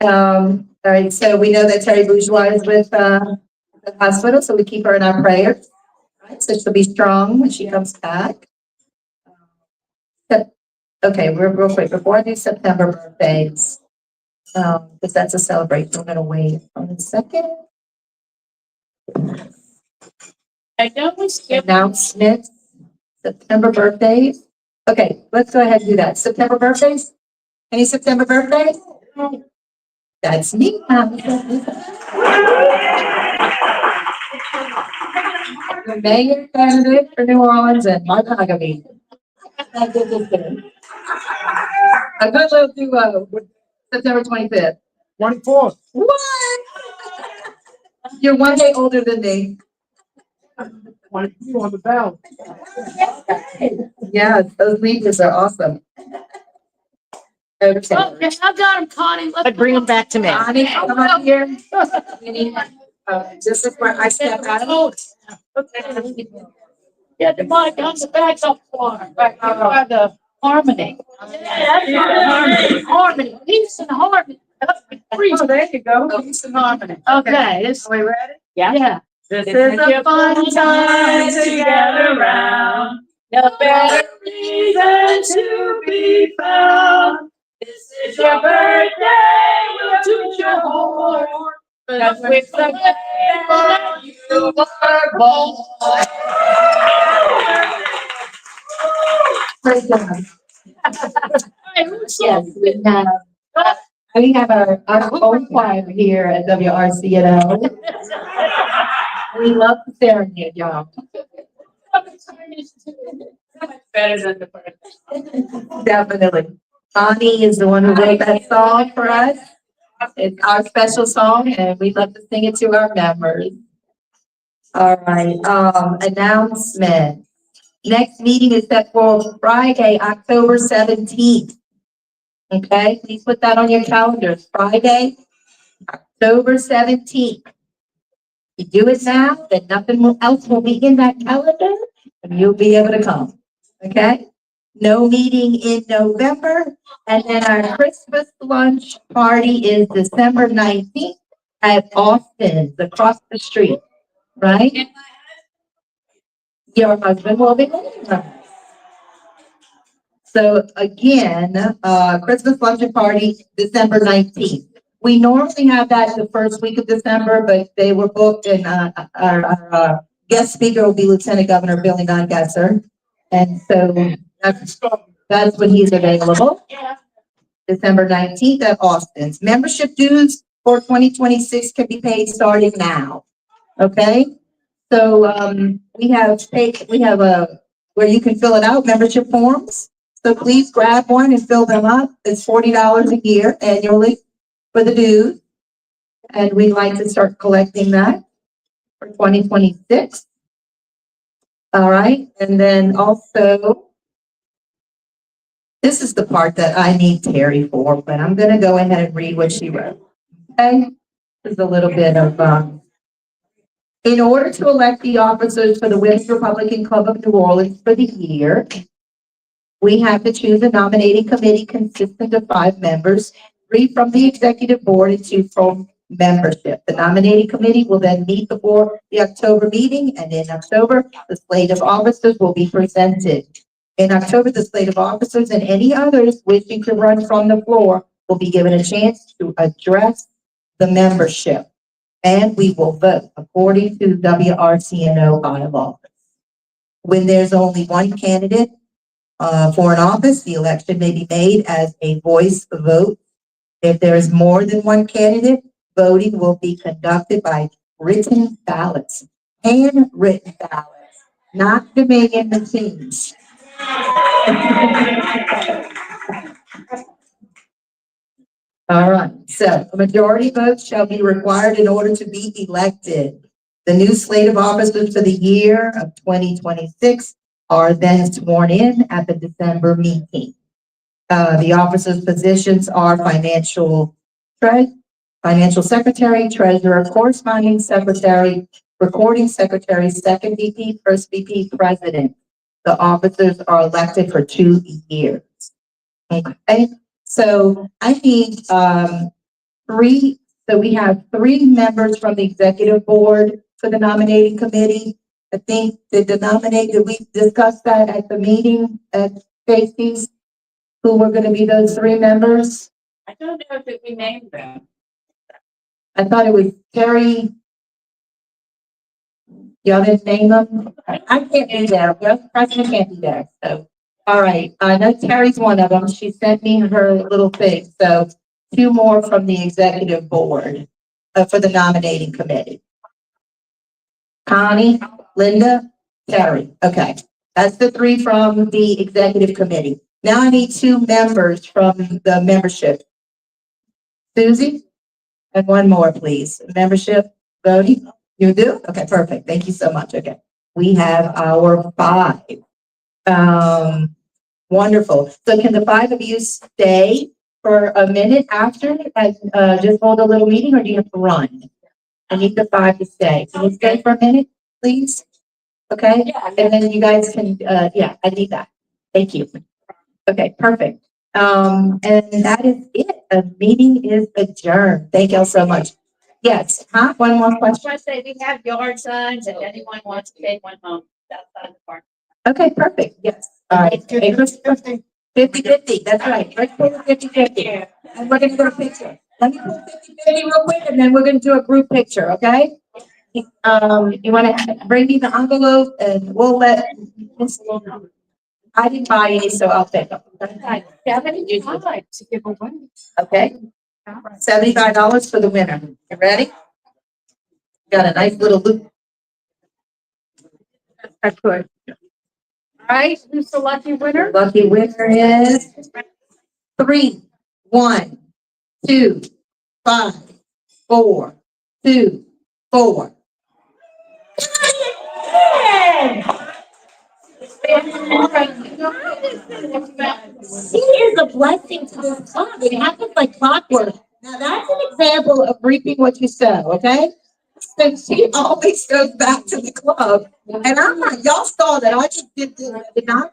All right, so we know that Terry Bourgeois is with the hospital, so we keep her in our prayers. All right, so she'll be strong when she comes back. Okay, real quick, before I do September birthdays, because that's a celebration, we're gonna wait on a second. I know we skipped. Announcements, September birthdays. Okay, let's go ahead and do that. September birthdays? Any September birthdays? That's me. The mayor candidate for New Orleans and Martha Huckabee. A good little duo, September 25th. 24th. What? You're one day older than me. 22 on the ballot. Yeah, those leaders are awesome. Okay. Okay, I got him, Connie. Let's Bring them back to me. Connie, come up here. This is where I step out. get the mic on the back up for him. Right, you are the harmony. Harmony, peace and harmony. Oh, there you go. Peace and harmony. Okay, this, Are we ready? yeah. This is a fun time to gather round. No better reason to be found. This is your birthday, we'll toot your horn. Cause we're so glad you were born. Praise God. Hey, who's Yes, we have our own choir here at WRCNO. We love to serenade y'all. Better than the first. Definitely. Bonnie is the one who wrote that song for us. It's our special song and we love to sing it to our members. All right, announcement. Next meeting is set for Friday, October 17th. Okay, please put that on your calendars. Friday, October 17th. You do it now, then nothing else will be in that calendar and you'll be able to come. Okay? No meeting in November. And then our Christmas lunch party is December 19th at Austin's across the street, right? Your husband will be there. So again, Christmas luncheon party, December 19th. We normally have that the first week of December, but they were booked and, our guest speaker will be Lieutenant Governor Billy Nongesser. And so that's when he's available. December 19th at Austin's. Membership dues for 2026 can be paid starting now. Okay? So, we have where you can fill it out, membership forms. So please grab one and fill them up. It's $40 a year annually for the dues. And we'd like to start collecting that for 2026. All right, and then also, this is the part that I need Terry for, but I'm gonna go ahead and read what she wrote. Okay, there's a little bit of, in order to elect the officers for the Women's Republican Club of New Orleans for the year, we have to choose a nominating committee consistent of 5 members, 3 from the executive board and 2 from membership. The nominating committee will then meet before the October meeting, and in October, the slate of officers will be presented. In October, the slate of officers and any others wishing to run from the floor will be given a chance to address the membership, and we will vote according to WRCNO bylaws. When there's only one candidate for an office, the election may be made as a voice vote. If there is more than one candidate, voting will be conducted by written ballots, handwritten ballots, not Dominion machines. All right, so a majority vote shall be required in order to be elected. The new slate of officers for the year of 2026 are then sworn in at the December meeting. The officers' positions are financial secretary, treasurer, corresponding secretary, recording secretary, second VP, first VP, president. The officers are elected for 2 years. Okay, so I need, 3, so we have 3 members from the executive board for the nominating committee. I think did we discuss that at the meeting at Stacy's? Who were gonna be those 3 members? I don't know if we named them. I thought it was Terry. Y'all didn't name them? I can't be there. The president can't be there, so. All right, I know Terry's one of them. She sent me her little thing, so 2 more from the executive board for the nominating committee. Connie, Linda, Terry. Okay, that's the 3 from the executive committee. Now I need 2 members from the membership. Susie, and 1 more, please. Membership, voting. You do? Okay, perfect. Thank you so much. Okay, we have our 5. Wonderful. So can the 5 of you stay for a minute after and just hold a little meeting, or do you have to run? I need the 5 to stay. Can you stay for a minute, please? Okay, and then you guys can, yeah, I need that. Thank you. Okay, perfect. And that is it. The meeting is adjourned. Thank y'all so much. Yes, huh? 1 more question. I say we have yard signs and anyone wants to take one home outside the park. Okay, perfect. Yes. All right. 50-50. That's right. Let's pull the 50-50. And we're gonna do a picture. Let me pull 50-50 real quick, and then we're gonna do a group picture, okay? You wanna bring me the envelope and we'll let. I didn't buy any, so I'll take them. To give away. Okay? $75 for the winner. You ready? Got a nice little loop. That's good. All right, who's the lucky winner? Lucky winner is 3, 1, 2, 5, 4, 2, 4. She is a blessing to this club. It happens like clockwork. Now that's an example of reaping what you sow, okay? So she always goes back to the club. And I'm like, y'all saw that. I just did not.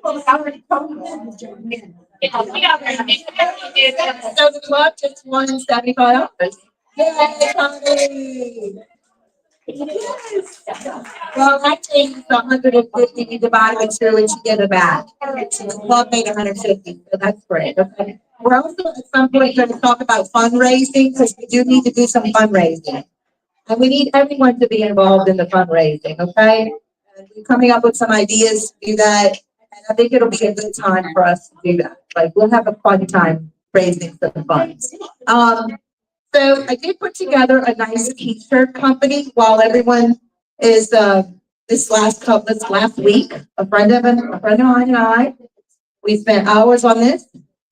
Well, I already told you. Yeah, we got it. So the club just won $75. Yay, Connie! Yes. Well, that change is 150, you divide by two, and you get it back. The club made 150, so that's great, okay. We're also at some point going to talk about fundraising, because we do need to do some fundraising. And we need everyone to be involved in the fundraising, okay? And we're coming up with some ideas to do that, and I think it'll be a good time for us to do that. Like, we'll have a fun time raising some funds. So I did put together a nice t-shirt company while everyone is, this last week, a friend of mine and I, we spent hours on this.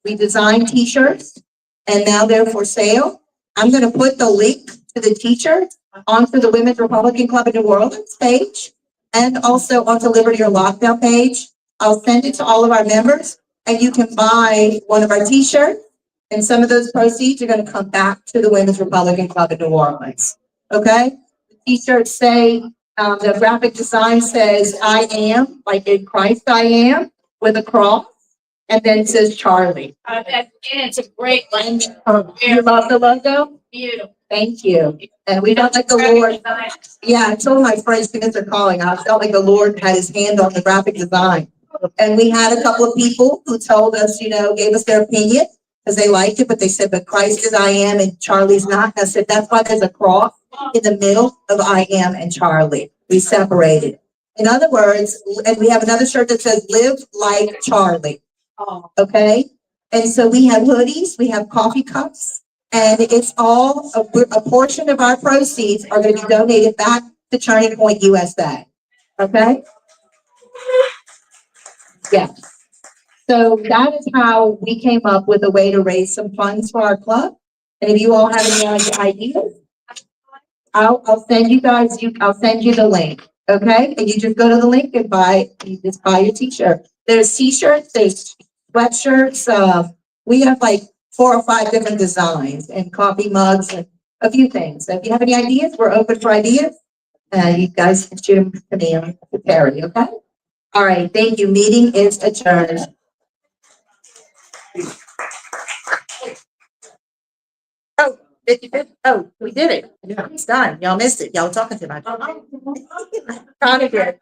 We designed t-shirts and now they're for sale. I'm gonna put the link to the t-shirt onto the Women's Republican Club in New Orleans page and also onto Liberty or Lockdown page. I'll send it to all of our members and you can buy one of our t-shirts. And some of those proceeds are gonna come back to the Women's Republican Club in New Orleans, okay? The t-shirts say, the graphic design says, I am, like in Christ I am, with a cross, and then it says Charlie. And it's a great And, logo. you love the logo? Beautiful. Thank you. And we felt like the Lord, yeah, I told my friends, because they're calling, I felt like the Lord had his hand on the graphic design. And we had a couple of people who told us, gave us their opinion, because they liked it, but they said, but Christ is I am and Charlie's not. And I said, that's why there's a cross in the middle of I am and Charlie. We separated. In other words, and we have another shirt that says, live like Charlie. Okay? And so we have hoodies, we have coffee cups, and it's all, a portion of our proceeds are going to be donated back to Turning Point USA. Okay? Yeah. So that is how we came up with a way to raise some funds for our club. And if you all have any ideas, I'll send you guys, I'll send you the link, okay? And you just go to the link and you just buy your t-shirt. There's t-shirts, there's sweatshirts, we have like 4 or 5 different designs and coffee mugs and a few things. So if you have any ideas, we're open for ideas. You guys can shoot them to me or to Terry, okay? All right, thank you. Meeting is adjourned. Oh, 55th. Oh, we did it. Yeah, it's done. Y'all missed it. Y'all talking too much. Connie did.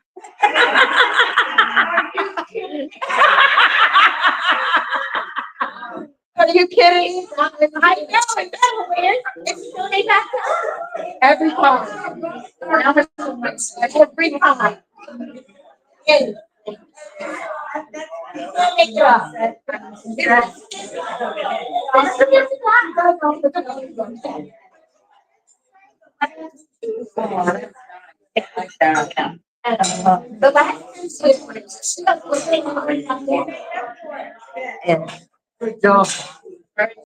Are you kidding? I know, it's Delaware. It's really back up. Every time. Every time. Yeah. Good job. The last. Good job.